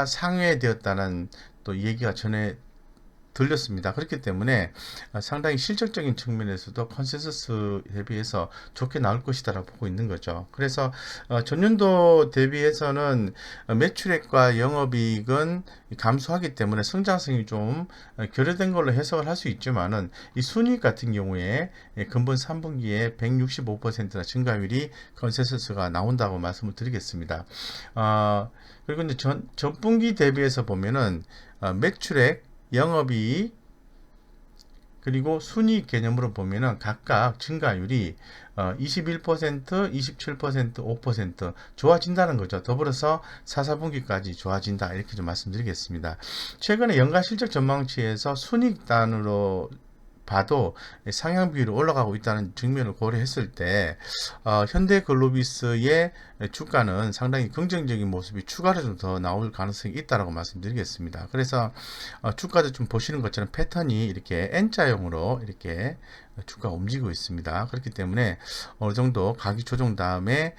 상회되었다는 또 얘기가 전에 들렸습니다. 그렇기 때문에 상당히 실적적인 측면에서도 컨센서스 대비해서 좋게 나올 것이다라고 보고 있는 거죠. 그래서 전년도 대비해서는 매출액과 영업이익은 감소하기 때문에 성장성이 좀 결여된 걸로 해석을 할 수 있지만은 이 순이익 같은 경우에 근본 3분기에 165%나 증가율이 컨센서스가 나온다고 말씀을 드리겠습니다. 그리고 이제 전분기 대비해서 보면은 매출액, 영업이익 그리고 순이익 개념으로 보면은 각각 증가율이 21%, 27%, 5% 좋아진다는 거죠. 더불어서 4, 4분기까지 좋아진다 이렇게 좀 말씀드리겠습니다. 최근에 연간 실적 전망치에서 순이익 단으로 봐도 상향 비율이 올라가고 있다는 측면을 고려했을 때 현대글로비스의 주가는 상당히 긍정적인 모습이 추가로 좀 더 나올 가능성이 있다고 말씀드리겠습니다. 그래서 주가도 좀 보시는 것처럼 패턴이 이렇게 N자형으로 이렇게 주가가 움직이고 있습니다. 그렇기 때문에 어느 정도 가격 조정 다음에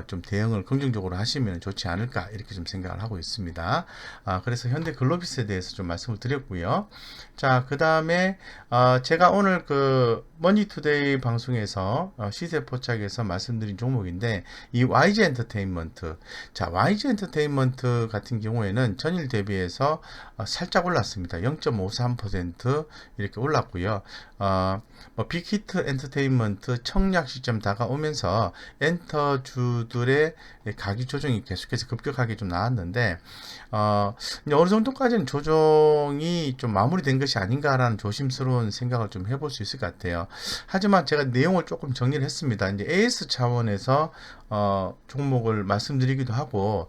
좀 대응을 긍정적으로 하시면 좋지 않을까 이렇게 좀 생각을 하고 있습니다. 그래서 현대글로비스에 대해서 좀 말씀을 드렸고요. 자, 그 다음에 제가 오늘 그 머니투데이 방송에서 시세 포착에서 말씀드린 종목인데 이 YG 엔터테인먼트. 자, YG 엔터테인먼트 같은 경우에는 전일 대비해서 살짝 올랐습니다. 0.53% 이렇게 올랐고요. 뭐 빅히트 엔터테인먼트 청약 시점 다가오면서 엔터주들의 가격 조정이 계속해서 급격하게 좀 나왔는데 이제 어느 정도까지는 조정이 좀 마무리된 것이 아닌가라는 조심스러운 생각을 좀 해볼 수 있을 것 같아요. 하지만 제가 내용을 조금 정리를 했습니다. 이제 AS 차원에서 종목을 말씀드리기도 하고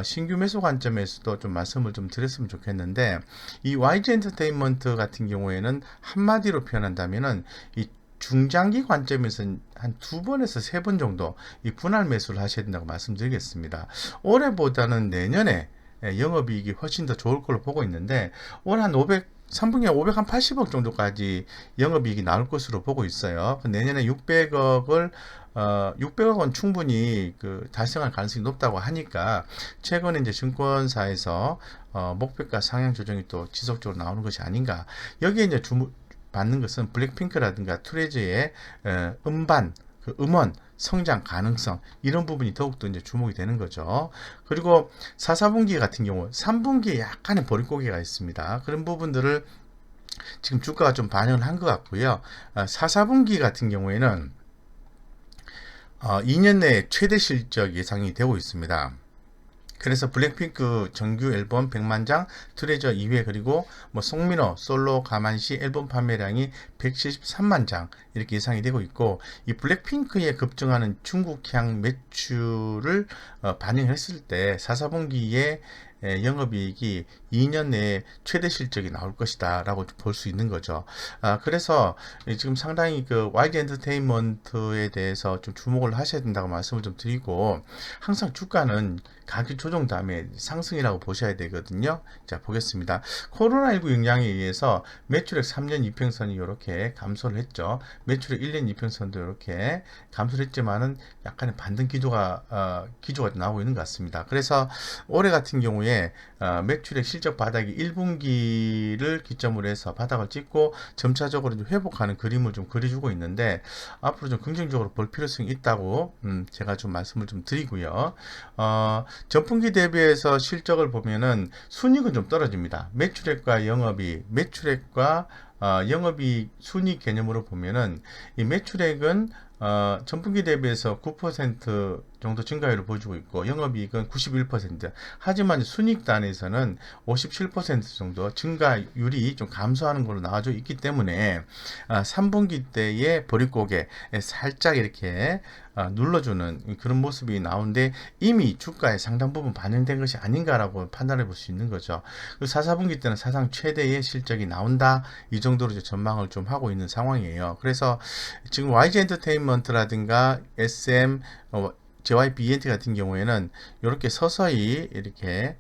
신규 매수 관점에서도 좀 말씀을 좀 드렸으면 좋겠는데 이 YG 엔터테인먼트 같은 경우에는 한마디로 표현한다면은 이 중장기 관점에서 한 2번에서 3번 정도 이 분할 매수를 하셔야 된다고 말씀드리겠습니다. 올해보다는 내년에 영업이익이 훨씬 더 좋을 걸로 보고 있는데 올 한 3분기에 580억 정도까지 영업이익이 나올 것으로 보고 있어요. 내년에 600억 원 충분히 달성할 가능성이 높다고 하니까 최근에 이제 증권사에서 목표가 상향 조정이 또 지속적으로 나오는 것이 아닌가. 여기에 이제 받는 것은 블랙핑크라든가 투레즈의 음반, 음원, 성장 가능성 이런 부분이 더욱더 이제 주목이 되는 거죠. 그리고 4, 4분기 같은 경우 3분기에 약간의 보릿고개가 있습니다. 그런 부분들을 지금 주가가 좀 반영을 한 것 같고요. 4, 4분기 같은 경우에는 2년 내에 최대 실적 예상이 되고 있습니다. 그래서 블랙핑크 정규 앨범 100만 장, 트레저 2회 그리고 뭐 송민호 솔로 가만시 앨범 판매량이 173만 장 이렇게 예상이 되고 있고 이 블랙핑크에 급증하는 중국향 매출을 반영했을 때 4, 4분기에 영업이익이 2년 내에 최대 실적이 나올 것이다 라고 볼 수 있는 거죠. 그래서 지금 상당히 그 YG 엔터테인먼트에 대해서 좀 주목을 하셔야 된다고 말씀을 좀 드리고 항상 주가는 가격 조정 다음에 상승이라고 보셔야 되거든요. 자, 보겠습니다. 코로나19 영향에 의해서 매출액 3년 이평선이 이렇게 감소를 했죠. 매출액 1년 이평선도 이렇게 감소를 했지만은 약간의 반등 기조가 나오고 있는 것 같습니다. 그래서 올해 같은 경우에 매출액 실적 바닥이 1분기를 기점으로 해서 바닥을 찍고 점차적으로 좀 회복하는 그림을 좀 그려주고 있는데 앞으로 좀 긍정적으로 볼 필요성이 있다고 제가 좀 말씀을 좀 드리고요. 전분기 대비해서 실적을 보면은 순이익은 좀 떨어집니다. 매출액과 영업이익, 매출액과 영업이익 순이익 개념으로 보면은 이 매출액은 전분기 대비해서 9% 정도 증가율을 보여주고 있고 영업이익은 91%. 하지만 순이익 단에서는 57% 정도 증가율이 좀 감소하는 걸로 나와져 있기 때문에 3분기 때의 보릿고개 살짝 이렇게 눌러주는 그런 모습이 나오는데 이미 주가에 상당 부분 반영된 것이 아닌가라고 판단해 볼 수 있는 거죠. 4, 4분기 때는 사상 최대의 실적이 나온다. 이 정도로 이제 전망을 좀 하고 있는 상황이에요. 그래서 지금 YG 엔터테인먼트라든가 SM, JYP 같은 경우에는 이렇게 서서히 이렇게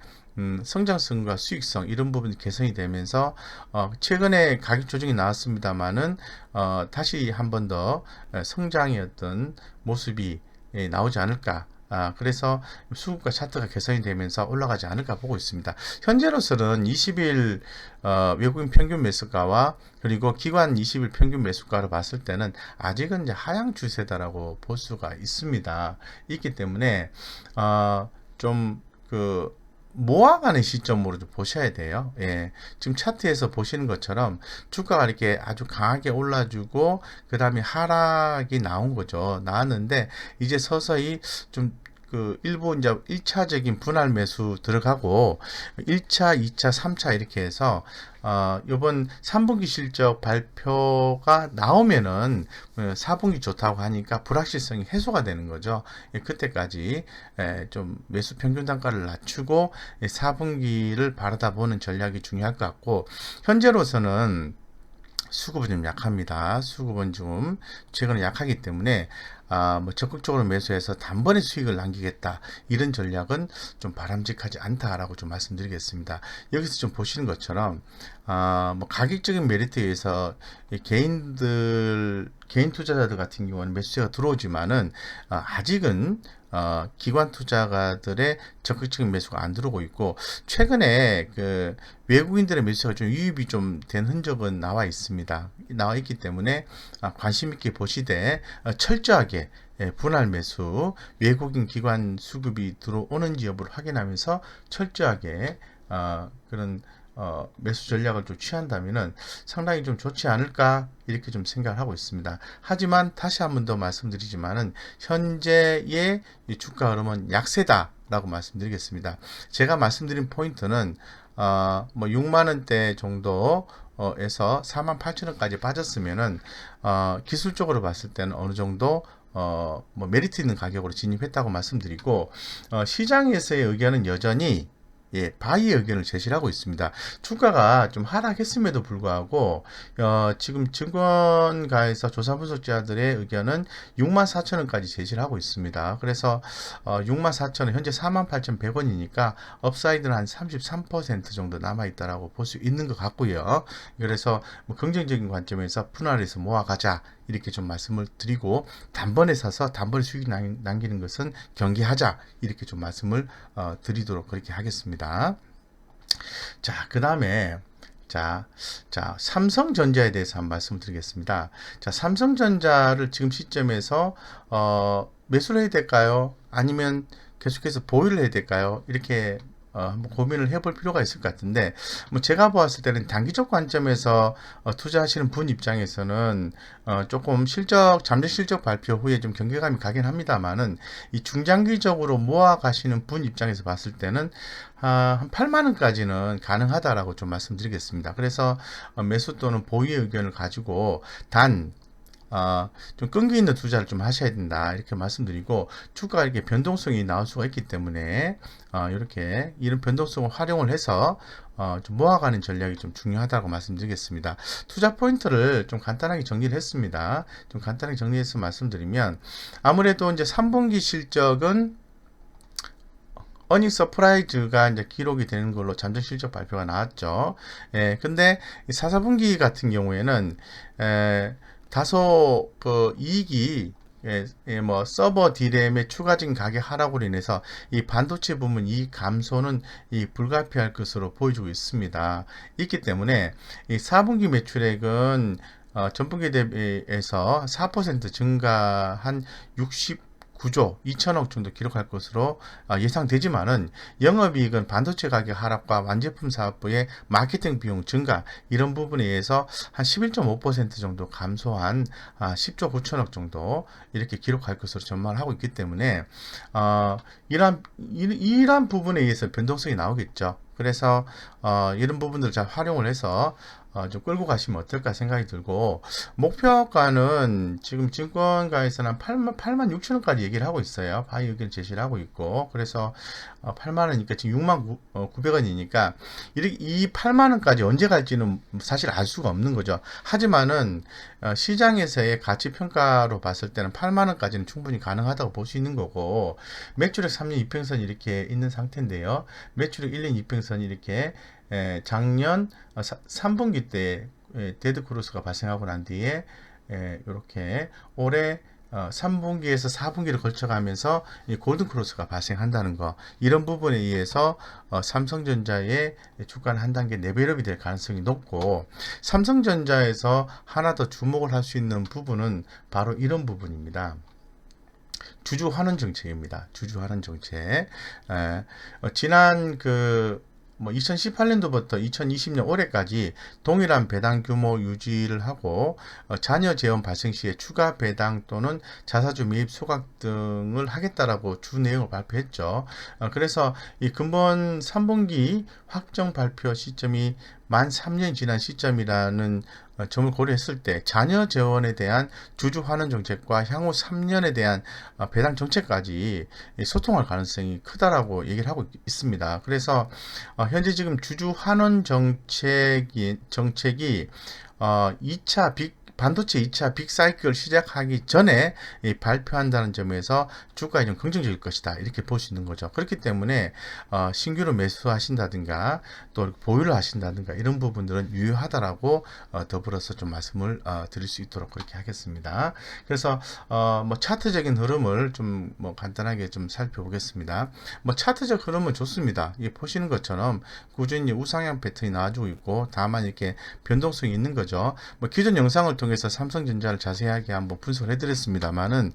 성장성과 수익성 이런 부분이 개선이 되면서 최근에 가격 조정이 나왔습니다만은 다시 한 번 더 성장의 어떤 모습이 나오지 않을까. 그래서 수급과 차트가 개선이 되면서 올라가지 않을까 보고 있습니다. 현재로서는 20일 외국인 평균 매수가와 그리고 기관 20일 평균 매수가로 봤을 때는 아직은 이제 하향 추세다라고 볼 수가 있습니다. 있기 때문에 좀그 모아가는 시점으로 좀 보셔야 돼요. 예. 지금 차트에서 보시는 것처럼 주가가 이렇게 아주 강하게 올라주고 그 다음에 하락이 나온 거죠. 나왔는데 이제 서서히 좀 일부 이제 1차적인 분할 매수 들어가고 1차, 2차, 3차 이렇게 해서 이번 3분기 실적 발표가 나오면은 4분기 좋다고 하니까 불확실성이 해소가 되는 거죠. 그때까지 좀 매수 평균 단가를 낮추고 4분기를 바라다보는 전략이 중요할 것 같고 현재로서는 수급은 좀 약합니다. 수급은 좀 최근에 약하기 때문에 뭐 적극적으로 매수해서 단번에 수익을 남기겠다 이런 전략은 좀 바람직하지 않다라고 좀 말씀드리겠습니다. 여기서 좀 보시는 것처럼 뭐 가격적인 메리트에 의해서 개인 투자자들 같은 경우는 매수세가 들어오지만은 아직은 기관 투자가들의 적극적인 매수가 안 들어오고 있고 최근에 그 외국인들의 매수가 좀 유입이 좀 된 흔적은 나와 있습니다. 나와 있기 때문에 관심 있게 보시되 철저하게 분할 매수 외국인 기관 수급이 들어오는지 여부를 확인하면서 철저하게 그런 매수 전략을 좀 취한다면은 상당히 좀 좋지 않을까 이렇게 좀 생각을 하고 있습니다. 하지만 다시 한 번 더 말씀드리지만은 현재의 이 주가 흐름은 약세다라고 말씀드리겠습니다. 제가 말씀드린 포인트는 뭐 6만 원대 정도 에서 48,000원까지 빠졌으면은 기술적으로 봤을 때는 어느 정도 뭐 메리트 있는 가격으로 진입했다고 말씀드리고 시장에서의 의견은 여전히 바이의 의견을 제시를 하고 있습니다. 주가가 좀 하락했음에도 불구하고 지금 증권가에서 조사 분석자들의 의견은 64,000원까지 제시를 하고 있습니다. 그래서 64,000원 현재 48,100원이니까 업사이드는 한 33% 정도 남아있다라고 볼 수 있는 것 같고요. 그래서 뭐 긍정적인 관점에서 분할해서 모아가자 이렇게 좀 말씀을 드리고 단번에 사서 단번에 수익 남기는 것은 경계하자 이렇게 좀 말씀을 드리도록 그렇게 하겠습니다. 자, 그 다음에 자, 삼성전자에 대해서 한번 말씀드리겠습니다. 자, 삼성전자를 지금 시점에서 매수를 해야 될까요? 아니면 계속해서 보유를 해야 될까요? 이렇게 한번 고민을 해볼 필요가 있을 것 같은데, 뭐 제가 보았을 때는 단기적 관점에서 투자하시는 분 입장에서는 조금 잠재 실적 발표 후에 좀 경계감이 가긴 합니다만은 이 중장기적으로 모아 가시는 분 입장에서 봤을 때는 한 8만 원까지는 가능하다라고 좀 말씀드리겠습니다. 그래서 매수 또는 보유의 의견을 가지고 좀 끈기 있는 투자를 좀 하셔야 된다 이렇게 말씀드리고 주가가 이렇게 변동성이 나올 수가 있기 때문에 이렇게 이런 변동성을 활용을 해서 좀 모아가는 전략이 좀 중요하다고 말씀드리겠습니다. 투자 포인트를 좀 간단하게 정리를 했습니다. 좀 간단하게 정리해서 말씀드리면 아무래도 이제 3분기 실적은 어닝 서프라이즈가 이제 기록이 되는 걸로 잠정 실적 발표가 나왔죠. 근데 4, 4분기 같은 경우에는 다소 그 이익이 뭐 서버 디램의 추가적인 가격 하락으로 인해서 이 반도체 부문 이익 감소는 불가피할 것으로 보여주고 있습니다. 있기 때문에 이 4분기 매출액은 전분기 대비해서 4% 증가한 9조 2천억 정도 기록할 것으로 예상되지만은 영업이익은 반도체 가격 하락과 완제품 사업부의 마케팅 비용 증가 이런 부분에 의해서 한 11.5% 정도 감소한 10조 9천억 정도 이렇게 기록할 것으로 전망을 하고 있기 때문에 이러한 부분에 의해서 변동성이 나오겠죠. 그래서 이런 부분들을 잘 활용을 해서 좀 끌고 가시면 어떨까 생각이 들고, 목표가는 지금 증권가에서는 8만 6천 원까지 얘기를 하고 있어요. 바이 의견 제시를 하고 있고, 그래서 8만 원이니까 지금 6만 900원이니까 이 8만 원까지 언제 갈지는 사실 알 수가 없는 거죠. 하지만은 시장에서의 가치 평가로 봤을 때는 8만 원까지는 충분히 가능하다고 볼 수 있는 거고, 매출액 3년 이평선이 이렇게 있는 상태인데요. 매출액 1년 이평선이 이렇게 작년 3분기 때 데드 크로스가 발생하고 난 뒤에 이렇게 올해 3분기에서 4분기를 거쳐가면서 이 골든 크로스가 발생한다는 거, 이런 부분에 의해서 삼성전자의 주가는 한 단계 레벨업이 될 가능성이 높고, 삼성전자에서 하나 더 주목을 할 수 있는 부분은 바로 이런 부분입니다. 주주 환원 정책입니다. 주주 환원 정책. 지난 2018년도부터 2020년 올해까지 동일한 배당 규모 유지를 하고, 자녀 재원 발생 시에 추가 배당 또는 자사주 매입 소각 등을 하겠다라고 주 내용을 발표했죠. 그래서 이 금번 3분기 확정 발표 시점이 만 3년이 지난 시점이라는 점을 고려했을 때 자녀 재원에 대한 주주 환원 정책과 향후 3년에 대한 배당 정책까지 소통할 가능성이 크다라고 얘기를 하고 있습니다. 그래서 현재 지금 주주 환원 정책이 2차 반도체 2차 빅사이클 시작하기 전에 발표한다는 점에서 주가에 좀 긍정적일 것이다, 이렇게 볼 수 있는 거죠. 그렇기 때문에 신규로 매수하신다든가 또 보유를 하신다든가 이런 부분들은 유효하다라고 더불어서 좀 말씀을 드릴 수 있도록 그렇게 하겠습니다. 그래서 차트적인 흐름을 좀 간단하게 좀 살펴보겠습니다. 차트적 흐름은 좋습니다. 이게 보시는 것처럼 꾸준히 우상향 패턴이 나와주고 있고, 다만 이렇게 변동성이 있는 거죠. 기존 영상을 통해서 삼성전자를 자세하게 한번 분석을 해드렸습니다만은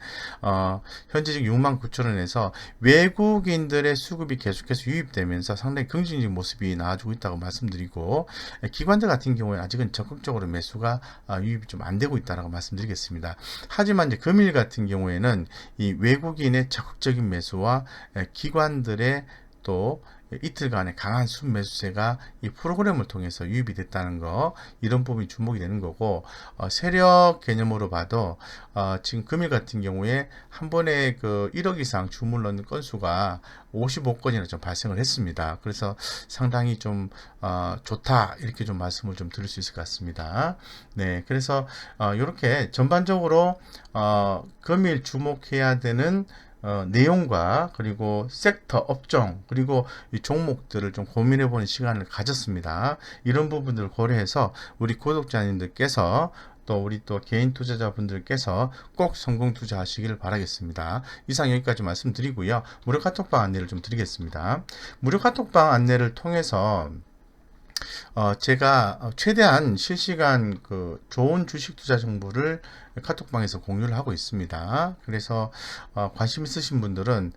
현재 지금 6만 9천 원에서 외국인들의 수급이 계속해서 유입되면서 상당히 긍정적인 모습이 나와주고 있다고 말씀드리고, 기관들 같은 경우에 아직은 적극적으로 매수가 유입이 좀 안 되고 있다라고 말씀드리겠습니다. 하지만 이제 금일 같은 경우에는 이 외국인의 적극적인 매수와 기관들의 또 이틀간의 강한 순매수세가 이 프로그램을 통해서 유입이 됐다는 거, 이런 부분이 주목이 되는 거고, 세력 개념으로 봐도 지금 금일 같은 경우에 한 번에 1억 이상 주문 넣는 건수가 55건이나 좀 발생을 했습니다. 그래서 상당히 좀 좋다, 이렇게 좀 말씀을 좀 드릴 수 있을 것 같습니다. 네, 그래서 이렇게 전반적으로 금일 주목해야 되는 내용과 그리고 섹터, 업종, 그리고 이 종목들을 좀 고민해보는 시간을 가졌습니다. 이런 부분들을 고려해서 우리 구독자님들께서 또 우리 또 개인 투자자분들께서 꼭 성공 투자하시기를 바라겠습니다. 이상 여기까지 말씀드리고요. 무료 카톡방 안내를 좀 드리겠습니다. 무료 카톡방 안내를 통해서 제가 최대한 실시간 좋은 주식 투자 정보를 카톡방에서 공유를 하고 있습니다. 그래서 관심 있으신 분들은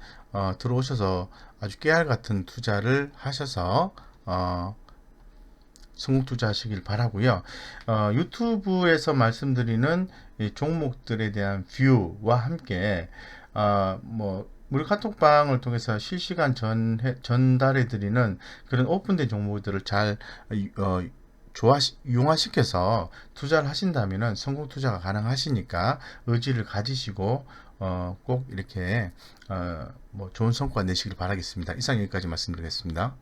들어오셔서 아주 깨알 같은 투자를 하셔서 성공 투자하시길 바라고요. 유튜브에서 말씀드리는 이 종목들에 대한 뷰와 함께 무료 카톡방을 통해서 실시간 전달해 드리는 그런 오픈된 정보들을 잘 융화시켜서 투자를 하신다면 성공 투자가 가능하시니까 의지를 가지시고 꼭 이렇게 좋은 성과 내시길 바라겠습니다. 이상 여기까지 말씀드리겠습니다.